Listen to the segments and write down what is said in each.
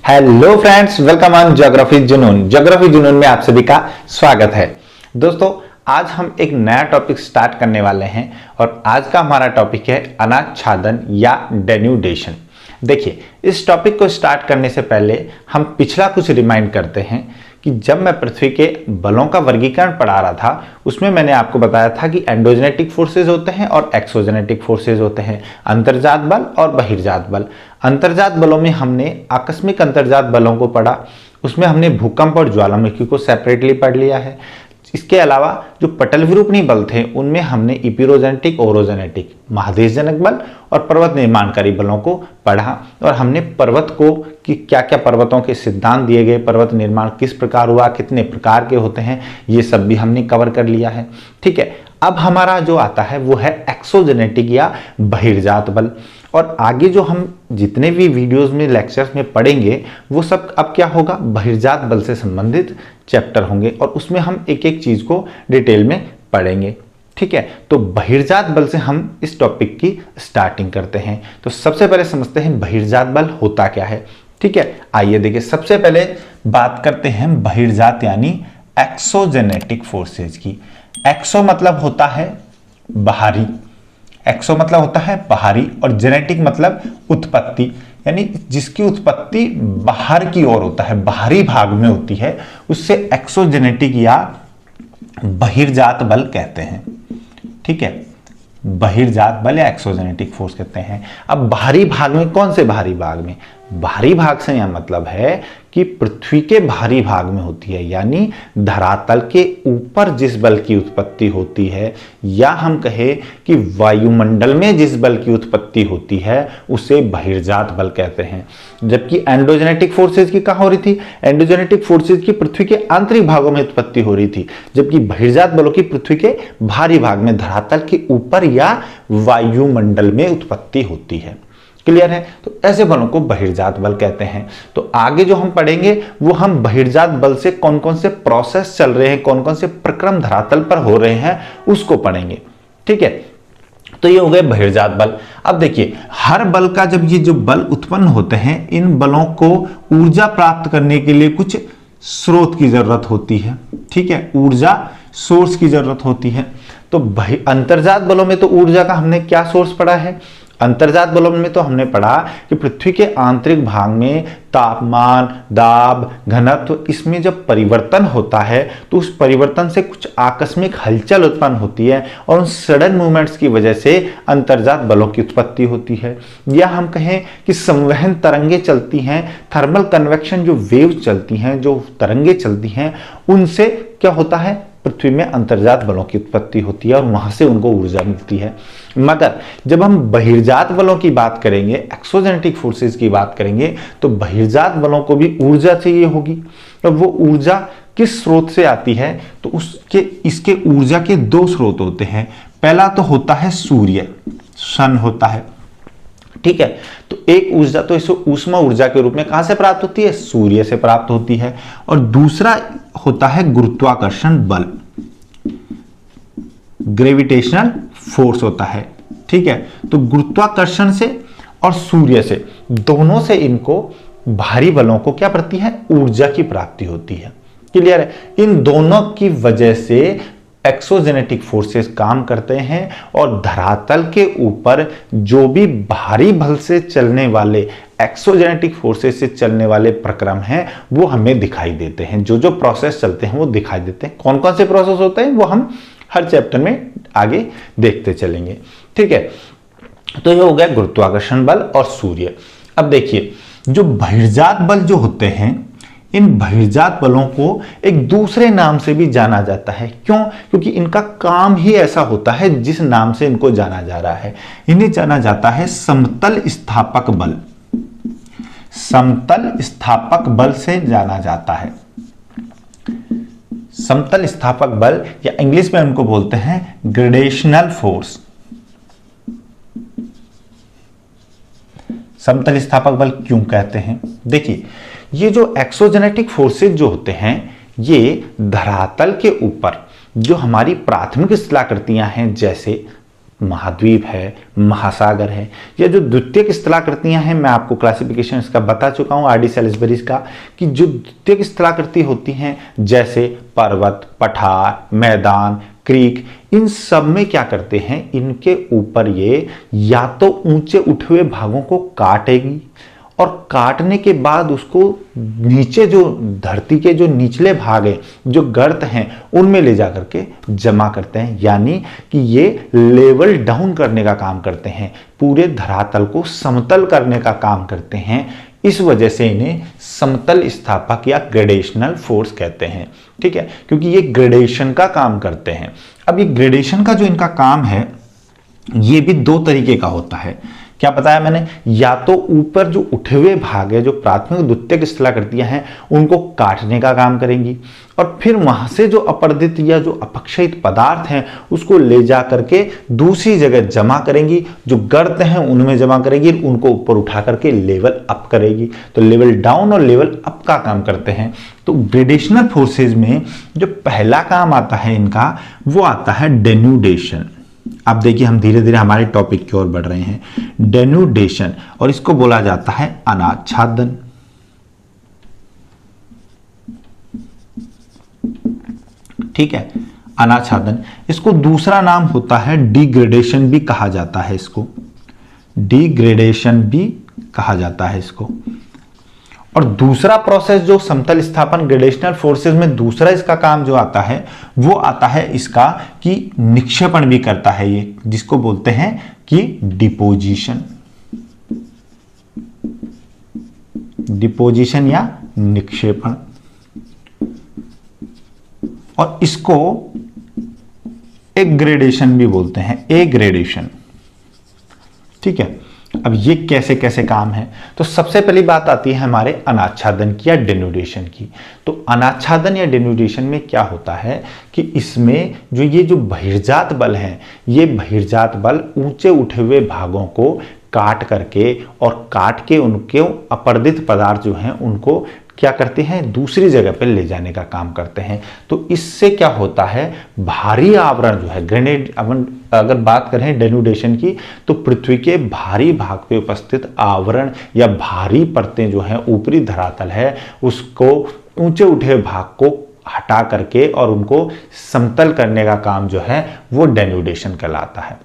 Hello friends, welcome on geography जुनून। Geography जुनून में आप सभी का स्वागत है। दोस्तों, आज हम एक नया टॉपिक स्टार्ट करने वाले हैं और आज का हमारा टॉपिक है अनाच्छादन या डेन्यूडेशन। देखिए, इस टॉपिक को स्टार्ट करने से पहले हम पिछला कुछ रिमाइंड करते हैं कि जब मैं पृथ्वी के बलों का वर्गीकरण पढ़ा रहा था उसमें मैंने आपको बताया था कि एंडोजेनेटिक फोर्सेज होते हैं और एक्सोजेनेटिक फोर्सेज होते हैं, अंतर्जात बल और बहिर्जात बल। अंतर्जात बलों में हमने आकस्मिक अंतर्जात बलों को पढ़ा, उसमें हमने भूकंप और ज्वालामुखी को सेपरेटली पढ़ लिया है। इसके अलावा जो पटल विरूपणी बल थे उनमें हमने इपिरोजेनेटिक, ओरोजेनेटिक, महादेशजनक बल और पर्वत निर्माणकारी बलों को पढ़ा और हमने पर्वत को कि क्या क्या पर्वतों के सिद्धांत दिए गए, पर्वत निर्माण किस प्रकार हुआ, कितने प्रकार के होते हैं, ये सब भी हमने कवर कर लिया है। ठीक है, अब हमारा जो आता है वो है एक्सोजेनेटिक या बहिर्जात बल। और आगे जो हम जितने भी वीडियोस में, लेक्चर्स में पढ़ेंगे वो सब अब क्या होगा, बहिर्जात बल से संबंधित चैप्टर होंगे और उसमें हम एक एक चीज को डिटेल में पढ़ेंगे। ठीक है, तो बहिर्जात बल से हम इस टॉपिक की स्टार्टिंग करते हैं। तो सबसे पहले समझते हैं बहिर्जात बल होता क्या है। ठीक है, आइए देखिए, सबसे पहले बात करते हैं बहिर्जात यानी एक्सोजेनेटिक फोर्सेज की। एक्सो मतलब होता है बाहरी, एक्सो मतलब होता है बाहरी और जेनेटिक मतलब उत्पत्ति, यानी जिसकी उत्पत्ति बाहर की ओर होता है, बाहरी भाग में होती है, उससे एक्सोजेनेटिक या बहिर्जात बल कहते हैं। ठीक है, बहिर्जात बल या एक्सोजेनेटिक फोर्स कहते हैं। अब बाहरी भाग में, कौन से बाहरी भाग में? बाहरी भाग से यह मतलब है कि पृथ्वी के बाहरी भाग में होती है, यानी धरातल के ऊपर जिस बल की उत्पत्ति होती है, या हम कहें कि वायुमंडल में जिस बल की उत्पत्ति होती है उसे बहिर्जात बल कहते हैं। जबकि एंडोजेनेटिक फोर्सेज की कहां हो रही थी? एंडोजेनेटिक फोर्सेज की पृथ्वी के आंतरिक भागों में उत्पत्ति हो रही थी, जबकि बहिर्जात बलों की पृथ्वी के बाहरी भाग में धरातल के ऊपर या वायुमंडल में उत्पत्ति होती है। क्लियर है? तो ऐसे बलों को बहिर्जात बल कहते हैं। तो आगे जो हम पढ़ेंगे वो हम बहिर्जात बल से कौन कौन से प्रोसेस चल रहे हैं, कौन कौन से प्रक्रम धरातल पर हो रहे हैं उसको पढ़ेंगे। ठीक है, तो ये हो गए बहिर्जात बल। अब देखिए, हर बल का जब ये जो बल उत्पन्न होते हैं, इन बलों को ऊर्जा प्राप्त करने के लिए कुछ स्रोत की जरूरत होती है। ठीक है, ऊर्जा सोर्स की जरूरत होती है। तो अंतर्जात बलों में तो ऊर्जा का हमने क्या सोर्स पढ़ा है? अंतर्जात बलों में तो हमने पढ़ा कि पृथ्वी के आंतरिक भाग में तापमान, दाब, घनत्व, इसमें जब परिवर्तन होता है तो उस परिवर्तन से कुछ आकस्मिक हलचल उत्पन्न होती है और उन सडन मूवमेंट्स की वजह से अंतर्जात बलों की उत्पत्ति होती है। या हम कहें कि संवहन तरंगे चलती हैं, थर्मल कन्वेक्शन जो वेव चलती हैं, जो तरंगे चलती हैं, उनसे क्या होता है, पृथ्वी में अंतर्जात बलों की उत्पत्ति होती है और वहां से उनको ऊर्जा मिलती है। मगर जब हम बहिर्जात बलों की बात करेंगे, एक्सोजेनेटिक फोर्सेस की बात करेंगे, तो बहिर्जात बलों को भी ऊर्जा चाहिए होगी। तो वो ऊर्जा किस स्रोत से आती है? तो इसके ऊर्जा के दो स्रोत होते हैं। पहला तो होता है सूर्य, सन होता है। ठीक है, तो एक ऊर्जा तो इसे ऊष्मा ऊर्जा के रूप में कहां से प्राप्त होती है? सूर्य से प्राप्त होती है। और दूसरा होता है गुरुत्वाकर्षण बल, ग्रेविटेशनल फोर्स होता है। ठीक है, तो गुरुत्वाकर्षण से और सूर्य से, दोनों से इनको भारी बलों को क्या प्रति है? ऊर्जा की प्राप्ति होती है। क्लियर है? इन दोनों की वजह से एक्सोजेनेटिक फोर्सेस काम करते हैं और धरातल के ऊपर जो भी भारी बल से चलने वाले, एक्सोजेनेटिक फोर्सेस से चलने वाले प्रक्रम हैं वो हमें दिखाई देते हैं। जो जो प्रोसेस चलते हैं वो दिखाई देते हैं। कौन कौन से प्रोसेस होते हैं वो हम हर चैप्टर में आगे देखते चलेंगे। ठीक है, तो ये हो गया गुरुत्वाकर्षण बल और सूर्य। अब देखिए, जो बहिर्जात बल जो होते हैं, इन बहिर्जात बलों को एक दूसरे नाम से भी जाना जाता है। क्यों? क्योंकि इनका काम ही ऐसा होता है जिस नाम से इनको जाना जा रहा है। इन्हें जाना जाता है समतल स्थापक बल। समतल स्थापक बल से जाना जाता है। समतल स्थापक बल, या इंग्लिश में उनको बोलते हैं ग्रेडेशनल फोर्स। समतल स्थापक बल क्यों कहते हैं? देखिए, ये जो एक्सोजेनेटिक फोर्सेज जो होते हैं, ये धरातल के ऊपर जो हमारी प्राथमिक स्थलाकृतियां हैं, जैसे महाद्वीप है, महासागर है। यह जो द्वितीयक स्थलाकृतियां हैं, मैं आपको क्लासिफिकेशन इसका बता चुका हूं आर डी सैलिसबरी का, कि जो द्वितीयक स्थलाकृति होती हैं जैसे पर्वत, पठार, मैदान, क्रीक, इन सब में क्या करते हैं, इनके ऊपर ये या तो ऊंचे उठे हुए भागों को काटेगी और काटने के बाद उसको नीचे जो धरती के जो निचले भाग हैं, जो गर्त हैं, उनमें ले जा करके जमा करते हैं। यानी कि ये लेवल डाउन करने का काम करते हैं, पूरे धरातल को समतल करने का काम करते हैं। इस वजह से इन्हें समतल स्थापक या ग्रेडेशनल फोर्स कहते हैं। ठीक है, क्योंकि ये ग्रेडेशन का काम करते हैं। अब ये ग्रेडेशन का जो इनका काम है, ये भी दो तरीके का होता है। क्या बताया मैंने, या तो ऊपर जो उठे हुए भाग है, जो प्राथमिक द्वितीयक स्थलाकृतियां हैं, उनको काटने का काम करेंगी और फिर वहां से जो अपरदित या जो अपक्षयित पदार्थ हैं उसको ले जा करके दूसरी जगह जमा करेंगी, जो गर्त हैं उनमें जमा करेंगी, उनको ऊपर उठा करके लेवल अप करेगी। तो लेवल डाउन और लेवल अप का काम करते हैं। तो ग्रेडेशनल फोर्सेज में जो पहला काम आता है इनका, वो आता है डेन्यूडेशन। अब देखिए हम धीरे धीरे हमारे टॉपिक की ओर बढ़ रहे हैं। डेन्यूडेशन, और इसको बोला जाता है अनाच्छादन। ठीक है, अनाच्छादन। इसको दूसरा नाम होता है डिग्रेडेशन भी कहा जाता है, इसको डिग्रेडेशन भी कहा जाता है इसको। और दूसरा प्रोसेस जो समतल स्थापन ग्रेडेशनल फोर्सेस में दूसरा इसका काम जो आता है, वो आता है इसका कि निक्षेपण भी करता है ये, जिसको बोलते हैं कि डिपोजिशन। डिपोजिशन या निक्षेपण, और इसको एक ग्रेडेशन भी बोलते हैं, ए ग्रेडेशन। ठीक है, अब ये कैसे कैसे काम है, तो सबसे पहली बात आती है हमारे अनाच्छादन की या डेन्यूडेशन की। तो अनाच्छादन या डेन्यूडेशन में क्या होता है कि इसमें जो बहिर्जात बल हैं, ये बहिर्जात बल ऊंचे उठे हुए भागों को काट करके और काट के उनके अपरदित पदार्थ जो हैं उनको क्या करते हैं, दूसरी जगह पर ले जाने का काम करते हैं। तो इससे क्या होता है, भारी आवरण जो है ग्रेनेड, अगर बात करें डेन्यूडेशन की, तो पृथ्वी के भारी भाग पे उपस्थित आवरण या भारी परतें जो हैं, ऊपरी धरातल है, उसको ऊंचे उठे भाग को हटा करके और उनको समतल करने का काम जो है वो डेन्यूडेशन कहलाता है।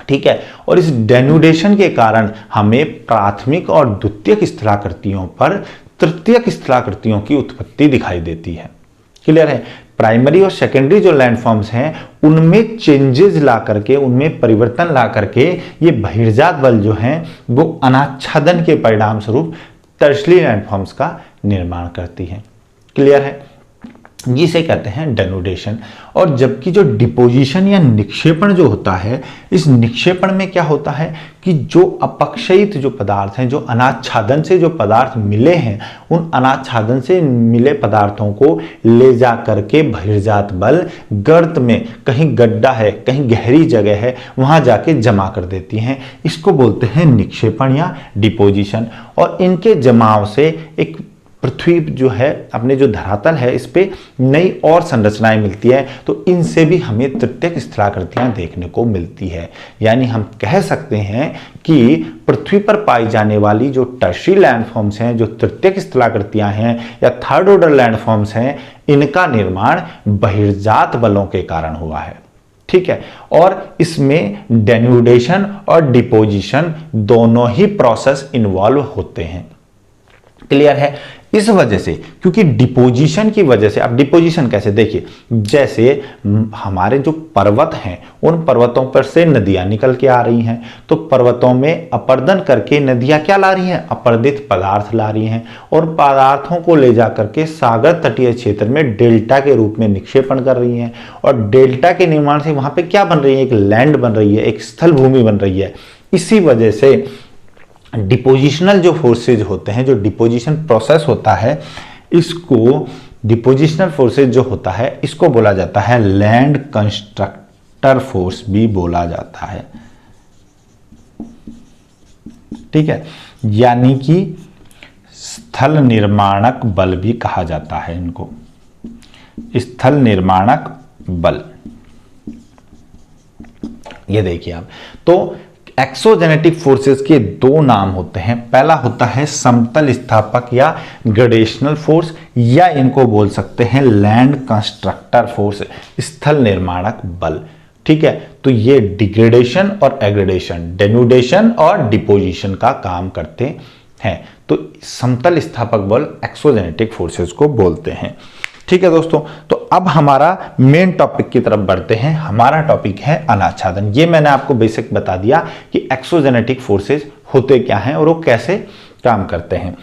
ठीक है, और इस डेन्यूडेशन के कारण हमें प्राथमिक और द्वितीयक स्थलाकृतियों पर तृतीयक स्थलाकृतियों की उत्पत्ति दिखाई देती है। क्लियर है, प्राइमरी और सेकेंडरी जो लैंडफॉर्म्स हैं उनमें चेंजेस ला करके, उनमें परिवर्तन ला करके ये बहिर्जात बल जो हैं वो अनाच्छादन के परिणाम स्वरूप टर्शरी लैंडफॉर्म्स का निर्माण करती है। क्लियर है, जिसे कहते हैं डेन्यूडेशन। और जबकि जो डिपोजिशन या निक्षेपण जो होता है, इस निक्षेपण में क्या होता है कि जो अपक्षयित जो पदार्थ हैं, जो अनाच्छादन से जो पदार्थ मिले हैं, उन अनाच्छादन से मिले पदार्थों को ले जा करके बहिर्जात बल गर्त में, कहीं गड्ढा है, कहीं गहरी जगह है, वहां जाके जमा कर देती हैं। इसको बोलते हैं निक्षेपण या डिपोजिशन। और इनके जमाव से एक पृथ्वी जो है, अपने जो धरातल है, इस पे नई और संरचनाएं मिलती है। तो इनसे भी हमें तृतीयक स्थलाकृतियां देखने को मिलती है। यानी हम कह सकते हैं कि पृथ्वी पर पाई जाने वाली जो टर्शरी लैंडफॉर्म्स हैं, जो तृतीयक स्थलाकृतियां हैं या थर्ड ऑर्डर लैंडफॉर्म्स हैं, इनका निर्माण बहिर्जात बलों के कारण हुआ है। ठीक है, और इसमें डेन्यूडेशन और डिपोजिशन दोनों ही प्रोसेस इन्वॉल्व होते हैं। क्लियर है, इस वजह से, क्योंकि डिपोजिशन की वजह से, अब डिपोजिशन कैसे, देखिए जैसे हमारे जो पर्वत हैं, उन पर्वतों पर से नदियां निकल के आ रही हैं, तो पर्वतों में अपर्दन करके नदियां क्या ला रही हैं, अपरदित पदार्थ ला रही हैं, और पदार्थों को ले जा करके सागर तटीय क्षेत्र में डेल्टा के रूप में निक्षेपण कर रही हैं। और डेल्टा के निर्माण से वहां पे क्या बन रही है, एक लैंड बन रही है, एक स्थल भूमि बन रही है। इसी वजह से डिपोजिशनल जो फोर्सेज होते हैं, जो डिपोजिशन प्रोसेस होता है, इसको डिपोजिशनल फोर्सेज जो होता है, इसको बोला जाता है लैंड कंस्ट्रक्टर फोर्स भी बोला जाता है। ठीक है, यानी कि स्थल निर्माणक बल भी कहा जाता है इनको, स्थल निर्माणक बल। ये देखिए आप, तो एक्सोजेनेटिक फोर्सेस के दो नाम होते हैं। पहला होता है समतल स्थापक या ग्रेडेशनल फोर्स, या इनको बोल सकते हैं लैंड कंस्ट्रक्टर फोर्स, स्थल निर्माणक बल। ठीक है, तो ये डिग्रेडेशन और एग्रेडेशन, डेनुडेशन और डिपोजिशन का काम करते हैं। तो समतल स्थापक बल एक्सोजेनेटिक फोर्सेस को बोलते हैं। ठीक है दोस्तों, तो अब हमारा मेन टॉपिक की तरफ बढ़ते हैं। हमारा टॉपिक है अनाच्छादन। ये मैंने आपको बेसिक बता दिया कि एक्सोजेनेटिक फोर्सेस होते क्या हैं और वो कैसे काम करते हैं।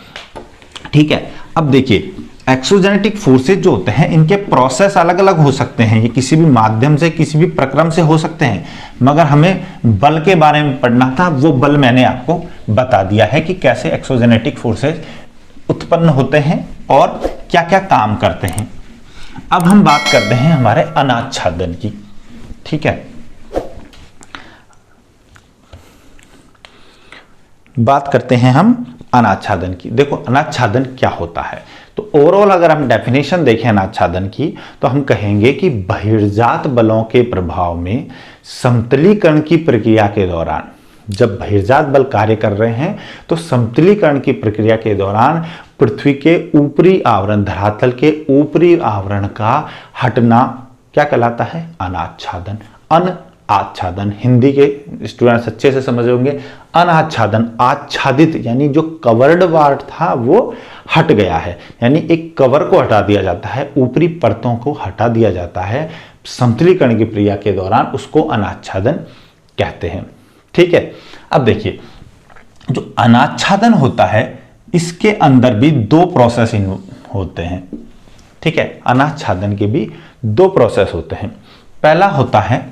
ठीक है, अब देखिए एक्सोजेनेटिक फोर्सेस जो होते हैं इनके प्रोसेस अलग अलग हो सकते हैं, ये किसी भी माध्यम से किसी भी प्रक्रम से हो सकते हैं, मगर हमें बल के बारे में पढ़ना था, वो बल मैंने आपको बता दिया है कि कैसे एक्सोजेनेटिक फोर्सेस उत्पन्न होते हैं और क्या क्या काम करते हैं। अब हम बात करते हैं हमारे अनाच्छादन की। ठीक है, बात करते हैं हम अनाच्छादन की। देखो अनाच्छादन क्या होता है, तो ओवरऑल अगर हम डेफिनेशन देखें अनाच्छादन की, तो हम कहेंगे कि बहिर्जात बलों के प्रभाव में समतलीकरण की प्रक्रिया के दौरान, जब बहिर्जात बल कार्य कर रहे हैं तो समतलीकरण की प्रक्रिया के दौरान पृथ्वी के ऊपरी आवरण, धरातल के ऊपरी आवरण का हटना क्या कहलाता है? अनाच्छादन। आच्छादन, हिंदी के स्टूडेंट्स अच्छे से समझ होंगे। अनाच्छादन, आच्छादित यानी जो कवर्ड पार्ट था वो हट गया है, यानी एक कवर को हटा दिया जाता है, ऊपरी परतों को हटा दिया जाता है समतलीकरण की प्रक्रिया के दौरान, उसको अनाच्छादन कहते हैं। ठीक है, अब देखिए जो अनाच्छादन होता है इसके अंदर भी दो प्रोसेस होते हैं। ठीक है, अनाच्छादन के भी दो प्रोसेस होते हैं। पहला होता है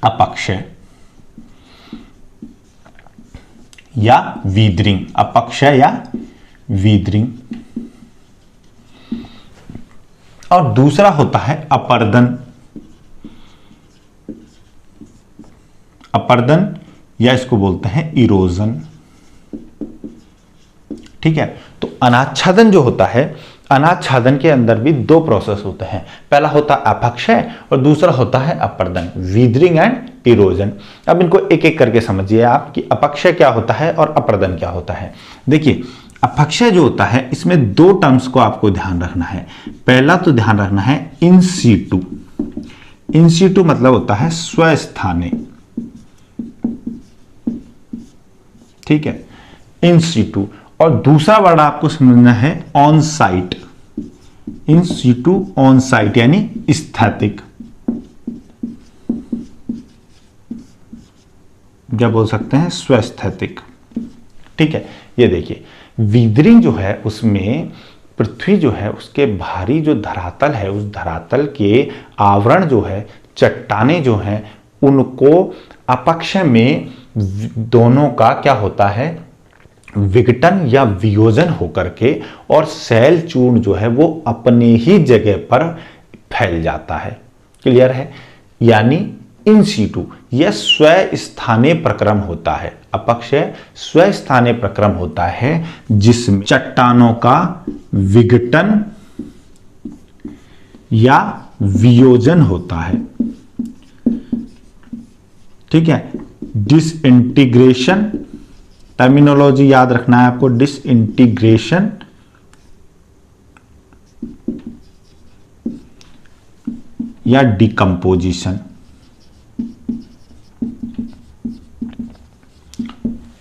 अपक्षय या वीदरिंग, अपक्षय या वीदरिंग, और दूसरा होता है अपर्दन, अपर्दन या इसको बोलते हैं इरोजन। ठीक है, तो अनाच्छादन जो होता है, अनाच्छादन के अंदर भी दो प्रोसेस होते हैं। पहला होता है अपक्षय और दूसरा होता है अपर्दन, वीदरिंग एंड इरोजन। अब इनको एक एक करके समझिए आप कि अपक्षय क्या होता है और अपर्दन क्या होता है। देखिए अपक्षय जो होता है इसमें दो टर्म्स को आपको ध्यान रखना है। पहला तो ध्यान रखना है इन सीटू। इन सीटू मतलब होता है स्वस्थाने। ठीक है, इन सीटू, और दूसरा वर्ड आपको समझना है on site. In situ on site यानी स्थैतिक, क्या बोल सकते हैं? स्वस्थैतिक। ठीक है, ये देखिए वीदरिंग जो है उसमें पृथ्वी जो है उसके भारी जो धरातल है, उस धरातल के आवरण जो है, चट्टाने जो हैं, उनको अपक्षय में दोनों का क्या होता है? विघटन या वियोजन होकर के, और शैल चूर्ण जो है वो अपने ही जगह पर फैल जाता है। क्लियर है? यानी इन सीटू यह स्वस्थानीय प्रक्रम होता है। अपक्षय स्वस्थानीय प्रक्रम होता है जिसमें चट्टानों का विघटन या वियोजन होता है। ठीक है, डिसइंटीग्रेशन, टर्मिनोलॉजी याद रखना है आपको, डिसइंटीग्रेशन या डिकम्पोजिशन।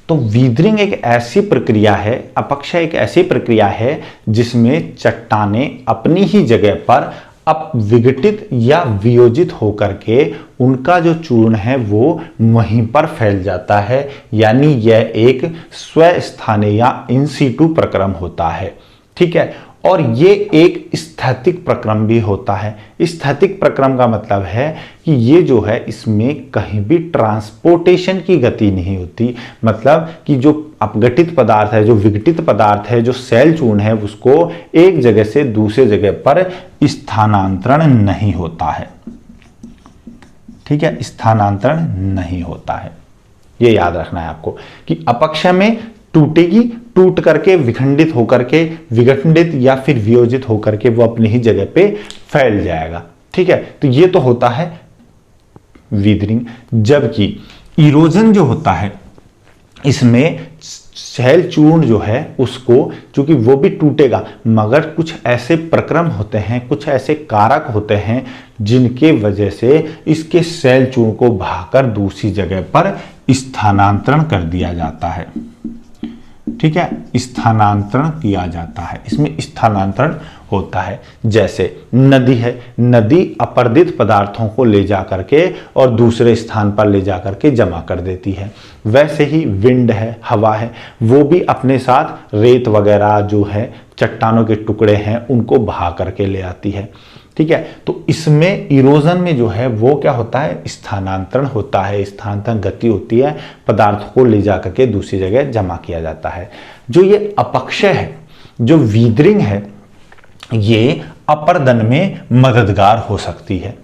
तो वीदरिंग एक ऐसी प्रक्रिया है, अपक्षय एक ऐसी प्रक्रिया है जिसमें चट्टाने अपनी ही जगह पर अब विघटित या वियोजित होकर के उनका जो चूर्ण है वो वहीं पर फैल जाता है, यानी यह एक स्वस्थानीय या इन सीटू प्रक्रम होता है। ठीक है, और ये एक स्थैतिक प्रक्रम भी होता है। स्थैतिक प्रक्रम का मतलब है कि ये जो है इसमें कहीं भी ट्रांसपोर्टेशन की गति नहीं होती, मतलब कि जो अपघटित पदार्थ है, जो विघटित पदार्थ है, जो शैल चूर्ण है, उसको एक जगह से दूसरे जगह पर स्थानांतरण नहीं होता है। ठीक है, स्थानांतरण नहीं होता है, ये याद रखना है आपको कि अपक्षय में टूटेगी, टूट करके विखंडित होकर के, विघटित या फिर वियोजित होकर के वो अपनी ही जगह पे फैल जाएगा। ठीक है, तो ये तो होता है वीदरिंग। जबकि इरोजन जो होता है इसमें शैल चूर्ण जो है उसको, चूंकि वो भी टूटेगा, मगर कुछ ऐसे प्रक्रम होते हैं, कुछ ऐसे कारक होते हैं जिनके वजह से इसके शैल चूर्ण को बहाकर दूसरी जगह पर स्थानांतरण कर दिया जाता है। ठीक है, स्थानांतरण किया जाता है, इसमें स्थानांतरण होता है। जैसे नदी है, नदी अपरदित पदार्थों को ले जा करके और दूसरे स्थान पर ले जा करके जमा कर देती है। वैसे ही विंड है, हवा है, वो भी अपने साथ रेत वगैरह जो है, चट्टानों के टुकड़े हैं, उनको बहा करके ले आती है। ठीक है, तो इसमें इरोजन में जो है वो क्या होता है, स्थानांतरण होता है, स्थानांतरण गति होती है, पदार्थों को ले जा करके दूसरी जगह जमा किया जाता है। जो ये अपक्षय है, जो वीदरिंग है, ये अपर्दन में मददगार हो सकती है।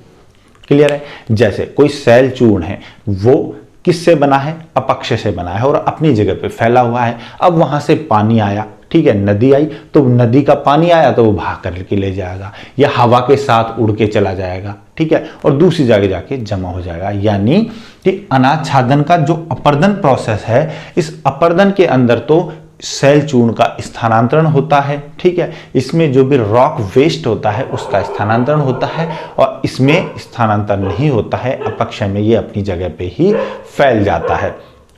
क्लियर है? जैसे कोई शैल चूर्ण है, वो किससे बना है, अपक्षय से बना है और अपनी जगह पे फैला हुआ है। अब वहां से पानी आया, ठीक है, नदी आई, तो नदी का पानी आया तो वो बहा करके ले जाएगा या हवा के साथ उड़ के चला जाएगा, ठीक है, और दूसरी जगह जाके जमा हो जाएगा। यानी कि अनाच्छादन का जो अपर्दन प्रोसेस है, इस अपर्दन के अंदर तो शैल चूर्ण का स्थानांतरण होता है, ठीक है, इसमें जो भी रॉक वेस्ट होता है उसका स्थानांतरण होता है, और इसमें स्थानांतरण नहीं होता है, अपक्षय में ये अपनी जगह पे ही फैल जाता है।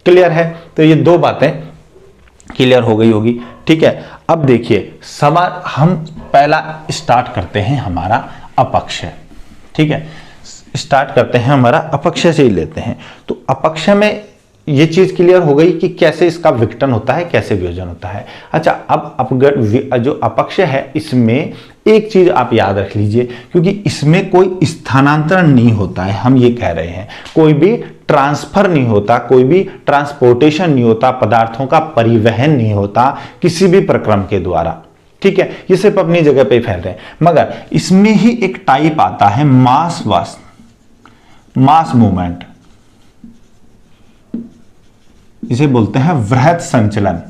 क्लियर है? तो ये दो बातें क्लियर हो गई होगी। ठीक है, अब देखिए सवाल, हम पहला स्टार्ट करते हैं हमारा अपक्षय। ठीक है, स्टार्ट करते हैं हमारा अपक्षय से ही लेते हैं। तो अपक्षय में ये चीज क्लियर हो गई कि कैसे इसका विघटन होता है, कैसे वियोजन होता है। अच्छा, अब जो अपक्षय है इसमें एक चीज आप याद रख लीजिए, क्योंकि इसमें कोई स्थानांतरण नहीं होता है, हम ये कह रहे हैं, कोई भी ट्रांसफर नहीं होता, कोई भी ट्रांसपोर्टेशन नहीं होता, पदार्थों का परिवहन नहीं होता किसी भी प्रक्रम के द्वारा। ठीक है, ये सिर्फ अपनी जगह पे फैल रहे हैं। मगर इसमें ही एक टाइप आता है मास मूवमेंट, इसे बोलते हैं वृहद संचलन।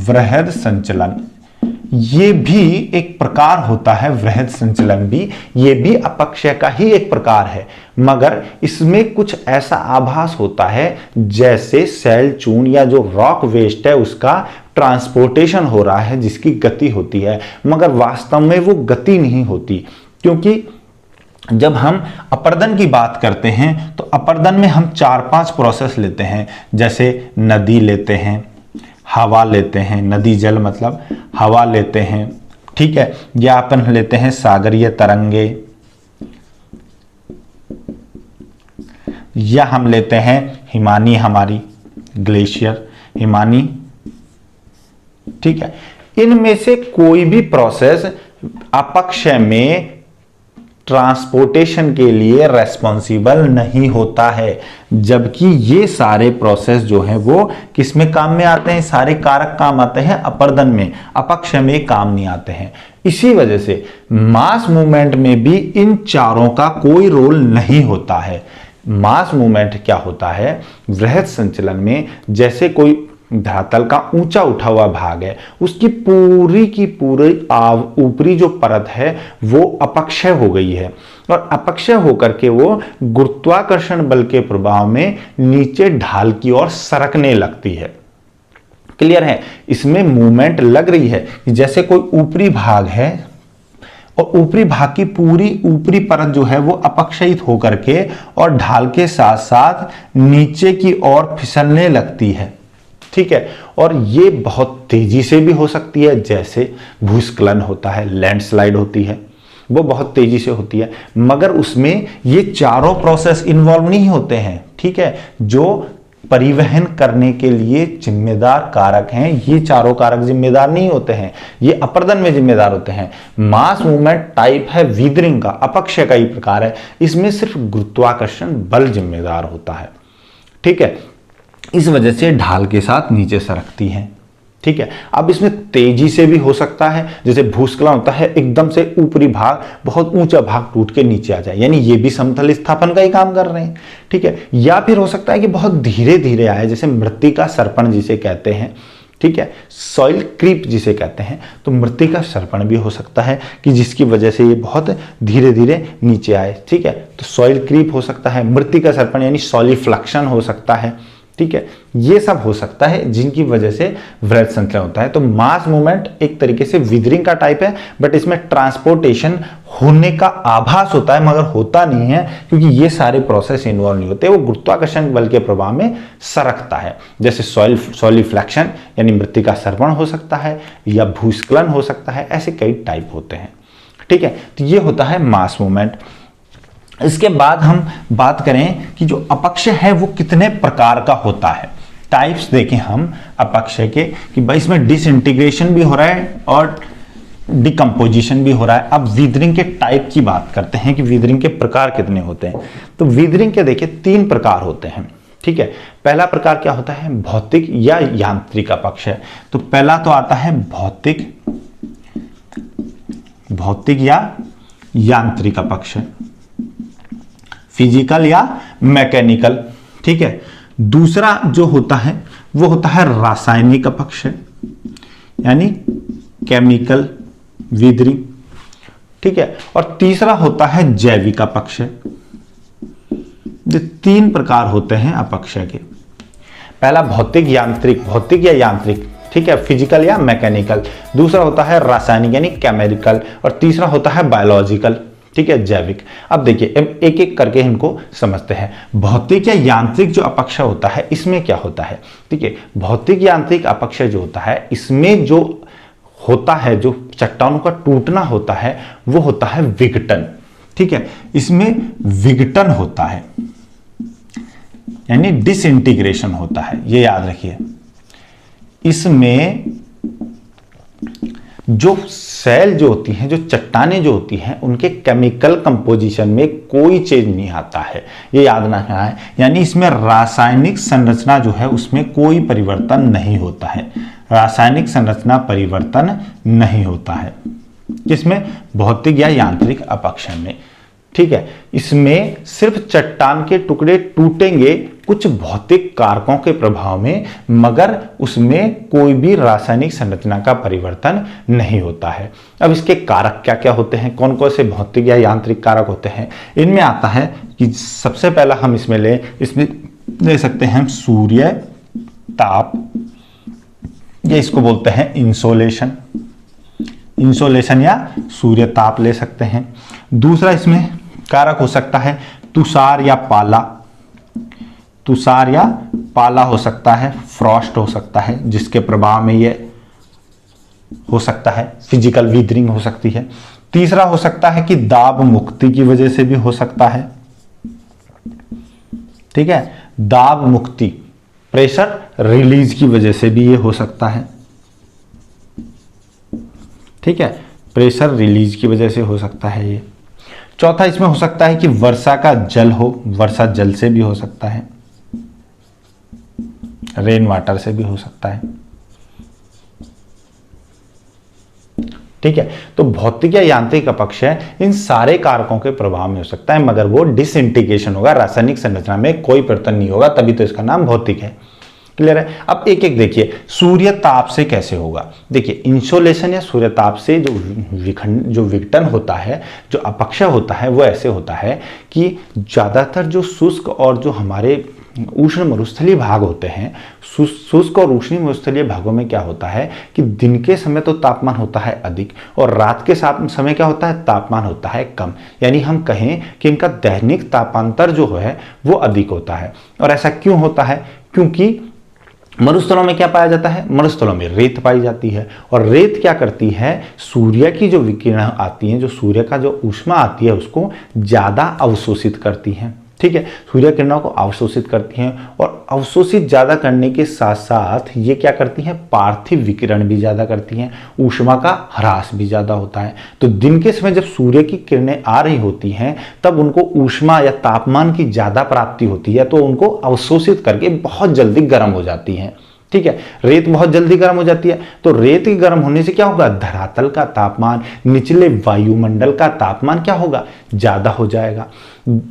वृहद संचलन ये भी एक प्रकार होता है, वृहद संचलन भी, ये भी अपक्षय का ही एक प्रकार है, मगर इसमें कुछ ऐसा आभास होता है जैसे शैल चूर्ण या जो रॉक वेस्ट है उसका ट्रांसपोर्टेशन हो रहा है, जिसकी गति होती है, मगर वास्तव में वो गति नहीं होती। क्योंकि जब हम अपर्दन की बात करते हैं तो अपर्दन में हम 4-5 प्रोसेस लेते हैं, जैसे नदी लेते हैं, हवा लेते हैं, नदी जल मतलब हवा लेते हैं, ठीक है, या अपन लेते हैं सागरीय तरंगे, या हम लेते हैं हिमानी, हमारी ग्लेशियर हिमानी। ठीक है, इनमें से कोई भी प्रोसेस अपक्षय में ट्रांसपोर्टेशन के लिए रेस्पॉन्सिबल नहीं होता है, जबकि ये सारे प्रोसेस जो हैं वो किस में काम में आते हैं, सारे कारक काम आते हैं अपर्दन में, अपक्षय में काम नहीं आते हैं। इसी वजह से मास मूवमेंट में भी इन चारों का कोई रोल नहीं होता है। मास मूवमेंट क्या होता है, वृहद संचलन में जैसे कोई धरातल का ऊंचा उठा हुआ भाग है, उसकी पूरी की पूरी ऊपरी जो परत है वो अपक्षय हो गई है, और अपक्षय होकर के वो गुरुत्वाकर्षण बल के प्रभाव में नीचे ढाल की ओर सरकने लगती है। क्लियर है? इसमें मूवमेंट लग रही है कि जैसे कोई ऊपरी भाग है और ऊपरी भाग की पूरी ऊपरी परत जो है वो अपक्षयित होकर के और ढाल के साथ साथ नीचे की ओर फिसलने लगती है। ठीक है, और ये बहुत तेजी से भी हो सकती है, जैसे भूस्खलन होता है, लैंडस्लाइड होती है, वो बहुत तेजी से होती है, मगर उसमें ये चारों प्रोसेस इन्वॉल्व नहीं होते हैं। ठीक है, जो परिवहन करने के लिए जिम्मेदार कारक हैं, ये चारों कारक जिम्मेदार नहीं होते हैं, ये अपर्दन में जिम्मेदार होते हैं। मास मूवमेंट टाइप है वीदरिंग का, अपक्षय का ही प्रकार है, इसमें सिर्फ गुरुत्वाकर्षण बल जिम्मेदार होता है। ठीक है, इस वजह से ढाल के साथ नीचे सरकती हैं। ठीक है, अब इसमें तेजी से भी हो सकता है, जैसे भूस्खलन होता है, एकदम से ऊपरी भाग, बहुत ऊंचा भाग टूट के नीचे आ जाए, यानी ये भी समतल स्थापन का ही काम कर रहे हैं। ठीक है, या फिर हो सकता है कि बहुत धीरे धीरे आए, जैसे मृत्तिका सर्पण जिसे कहते हैं। ठीक है, सॉइल क्रीप जिसे कहते हैं, तो मृतिका सर्पण भी हो सकता है कि जिसकी वजह से ये बहुत धीरे धीरे नीचे आए। ठीक है, तो सॉइल क्रीप हो सकता है, मृतिका सर्पण यानी सॉलिफ्लक्शन हो सकता है। ठीक है, ये सब हो सकता है जिनकी वजह से वृहद संचलन होता है। तो मास मूवमेंट एक तरीके से विदरिंग का टाइप है, बट इसमें ट्रांसपोर्टेशन होने का आभास होता है मगर होता नहीं है, क्योंकि ये सारे प्रोसेस इन्वॉल्व नहीं होते, वो गुरुत्वाकर्षण बल के प्रभाव में सरकता है। जैसे सॉलिफ्लैक्शन यानी मृतिका सर्पण हो सकता है या भूस्खलन हो सकता है, ऐसे कई टाइप होते हैं। ठीक है, तो ये होता है मास मूवमेंट। इसके बाद हम बात करें कि जो अपक्षय है वो कितने प्रकार का होता है। टाइप्स देखें हम अपक्षय के कि भाई इसमें डिसइंटीग्रेशन भी हो रहा है और डिकम्पोजिशन भी हो रहा है। अब वीदरिंग के टाइप की बात करते हैं कि वीदरिंग के प्रकार कितने होते हैं। तो वीदरिंग के देखिए 3 प्रकार होते हैं। ठीक है, पहला प्रकार क्या होता है, भौतिक या यांत्रिक अपक्षय। तो पहला तो आता है भौतिक या यांत्रिक अपक्षय, फिजिकल या मैकेनिकल। ठीक है, दूसरा जो होता है वो होता है रासायनिक अपक्षय यानी केमिकल वीदरिंग। ठीक है, और तीसरा होता है जैविक अपक्षय। ये 3 प्रकार होते हैं अपक्षय के। पहला भौतिक या यांत्रिक, ठीक है, फिजिकल या मैकेनिकल। दूसरा होता है रासायनिक यानी केमिकल, और तीसरा होता है बायोलॉजिकल, ठीक है, जैविक। अब देखिए एक एक करके इनको समझते हैं। भौतिक या यांत्रिक जो अपक्षय होता है इसमें क्या होता है। ठीक है, भौतिक यांत्रिक अपक्षय जो होता है इसमें जो होता है, जो चट्टानों का टूटना होता है वो होता है विघटन। ठीक है, इसमें विघटन होता है यानी डिसइंटीग्रेशन होता है, ये याद रखिए। इसमें जो सेल जो होती हैं, जो चट्टानें जो होती हैं, उनके केमिकल कंपोजिशन में कोई चेंज नहीं आता है, ये याद रखना है। यानी इसमें रासायनिक संरचना जो है उसमें कोई परिवर्तन नहीं होता है, रासायनिक संरचना परिवर्तन नहीं होता है जिसमें भौतिक या यांत्रिक अपक्षय में। ठीक है, इसमें सिर्फ चट्टान के टुकड़े टूटेंगे कुछ भौतिक कारकों के प्रभाव में, मगर उसमें कोई भी रासायनिक संरचना का परिवर्तन नहीं होता है। अब इसके कारक क्या क्या होते हैं, कौन कौन से भौतिक या यांत्रिक कारक होते हैं। इनमें आता है कि सबसे पहला हम इसमें ले सकते हैं सूर्य ताप, ये इसको बोलते हैं इंसोलेशन या सूर्य ताप ले सकते हैं। दूसरा इसमें कारक हो सकता है तुषार या पाला हो सकता है, फ्रॉस्ट हो सकता है जिसके प्रभाव में ये हो सकता है, फिजिकल वीदरिंग हो सकती है। तीसरा हो सकता है कि दाब मुक्ति की वजह से भी हो सकता है। ठीक है, दाब मुक्ति, प्रेशर रिलीज की वजह से भी ये हो सकता है। ठीक है, प्रेशर रिलीज की वजह से हो सकता है ये। चौथा इसमें हो सकता है कि वर्षा का जल हो, वर्षा जल से भी हो सकता है, रेन वाटर से भी हो सकता है। ठीक है, तो भौतिक या यांत्रिक अपक्षय इन सारे कारकों के प्रभाव में हो सकता है, मगर वो डिसइंटीग्रेशन होगा, रासायनिक संरचना में कोई परिवर्तन नहीं होगा, तभी तो इसका नाम भौतिक है। क्लियर है। अब एक एक देखिए सूर्य ताप से कैसे होगा। देखिए इंसोलेशन या सूर्य ताप से जो विघटन होता है, जो अपक्षय होता है, वो ऐसे होता है कि ज्यादातर जो शुष्क और जो हमारे उष्ण मरुस्थलीय भाग होते हैं, शुष्क और उष्ण मरुस्थलीय भागों में क्या होता है कि दिन के समय तो तापमान होता है अधिक और रात के समय क्या होता है, तापमान होता है कम। यानी हम कहें कि इनका दैनिक तापांतर जो है वो अधिक होता है। और ऐसा क्यों होता है? क्योंकि मरुस्थलों में क्या पाया जाता है? मरुस्थलों में रेत पाई जाती है और रेत क्या करती है, सूर्य की जो विकिरण आती है, जो सूर्य का जो ऊष्मा आती है, उसको ज्यादा अवशोषित करती है। ठीक है, सूर्य किरणों को अवशोषित करती हैं और अवशोषित ज्यादा करने के साथ साथ ये क्या करती हैं, पार्थिव विकिरण भी ज्यादा करती हैं, ऊष्मा का ह्रास भी ज्यादा होता है। तो दिन के समय जब सूर्य की किरणें आ रही होती हैं तब उनको ऊष्मा या तापमान की ज्यादा प्राप्ति होती है, तो उनको अवशोषित करके बहुत जल्दी गर्म हो जाती हैं। ठीक है। रेत बहुत जल्दी गर्म हो जाती है, तो रेत के गर्म होने से क्या होगा, धरातल का तापमान, निचले वायुमंडल का तापमान क्या होगा, ज्यादा हो जाएगा।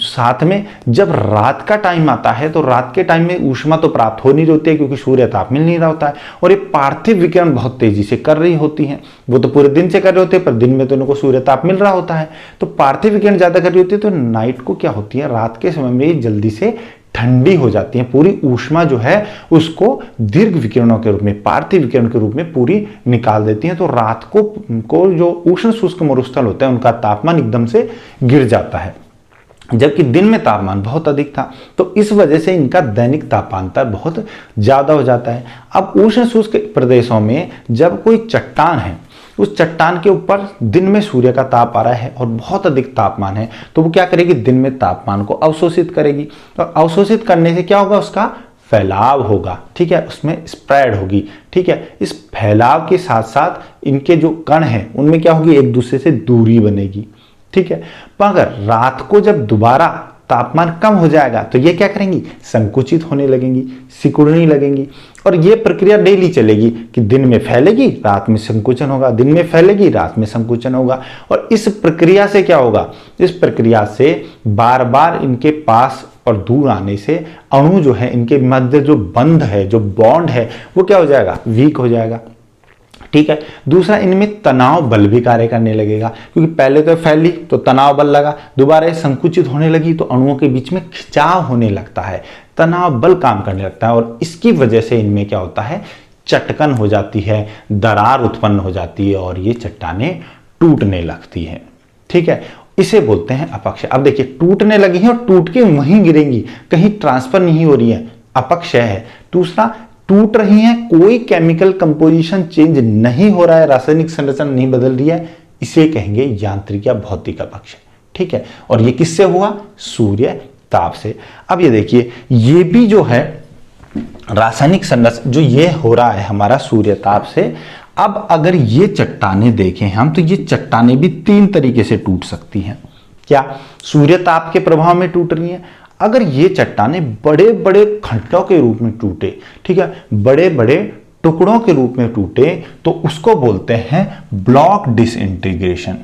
साथ में जब रात का टाइम आता है तो रात के टाइम में ऊष्मा तो प्राप्त हो नहीं होती है क्योंकि सूर्य ताप मिल नहीं रहा होता है, और ये पार्थिव विकिरण बहुत तेजी से कर रही होती है। वो तो पूरे दिन से कर रहे होते हैं पर दिन में तो इनको सूर्य ताप मिल रहा होता है, तो पार्थिव विकिरण ज्यादा कर रही होती है, तो नाइट को क्या होती है, रात के समय में जल्दी से ठंडी हो जाती है, पूरी ऊष्मा जो है उसको दीर्घ विकिरणों के रूप में, पार्थिव विकिरण के रूप में पूरी निकाल देती है। तो रात को जो उष्ण शुष्क मरुस्थल होते हैं उनका तापमान एकदम से गिर जाता है, जबकि दिन में तापमान बहुत अधिक था, तो इस वजह से इनका दैनिक तापांतर बहुत ज्यादा हो जाता है। अब उष्ण शुष्क प्रदेशों में जब कोई चट्टान है, उस चट्टान के ऊपर दिन में सूर्य का ताप आ रहा है और बहुत अधिक तापमान है, तो वो क्या करेगी, दिन में तापमान को अवशोषित करेगी, और अवशोषित करने से क्या होगा, उसका फैलाव होगा, ठीक है, उसमें स्प्रेड होगी, ठीक है। इस फैलाव के साथ साथ इनके जो कण हैं उनमें क्या होगी, एक दूसरे से दूरी बनेगी, ठीक है। पर अगर रात को जब दोबारा तापमान कम हो जाएगा तो ये क्या करेंगी, संकुचित होने लगेंगी, सिकुड़ने लगेंगी, और ये प्रक्रिया डेली चलेगी कि दिन में फैलेगी, रात में संकुचन होगा, दिन में फैलेगी, रात में संकुचन होगा। और इस प्रक्रिया से क्या होगा, इस प्रक्रिया से बार बार इनके पास और दूर आने से अणु जो है, इनके मध्य जो बंध है, जो बॉन्ड है, वो क्या हो जाएगा, वीक हो जाएगा, ठीक है। दूसरा, इनमें तनाव बल भी कार्य करने लगेगा, क्योंकि पहले तो फैली तो तनाव बल लगा, दोबारा संकुचित होने लगी तो अणुओं के बीच में खिंचाव होने लगता है, तनाव बल काम करने लगता है, और इसकी वजह से इनमें क्या होता है, चटकन हो जाती है, दरार उत्पन्न हो जाती है, और ये चट्टानें टूटने लगती है, ठीक है। इसे बोलते हैं अपक्षय। अब देखिए, टूटने लगी है और टूट के वहीं गिरेंगी, कहीं ट्रांसफर नहीं हो रही है, अपक्षय है। दूसरा, टूट रही हैं, कोई केमिकल कंपोजिशन चेंज नहीं हो रहा है, रासायनिक संरचना नहीं बदल रही है, इसे कहेंगे यांत्रिक या भौतिक अपक्षय, ठीक है। और ये किससे हुआ, सूर्य ताप से। अब ये देखिए, ये भी जो है रासायनिक संरचना जो ये हो रहा है हमारा सूर्य ताप से। अब अगर ये चट्टानें देखें हम, तो ये चट्टानें भी तीन तरीके से टूट सकती हैं। क्या, सूर्य ताप के प्रभाव में टूट रही हैं। अगर ये चट्टानें बड़े बड़े खंडों के रूप में टूटे, ठीक है, बड़े बड़े टुकड़ों के रूप में टूटे, तो उसको बोलते हैं ब्लॉक डिसइंटीग्रेशन,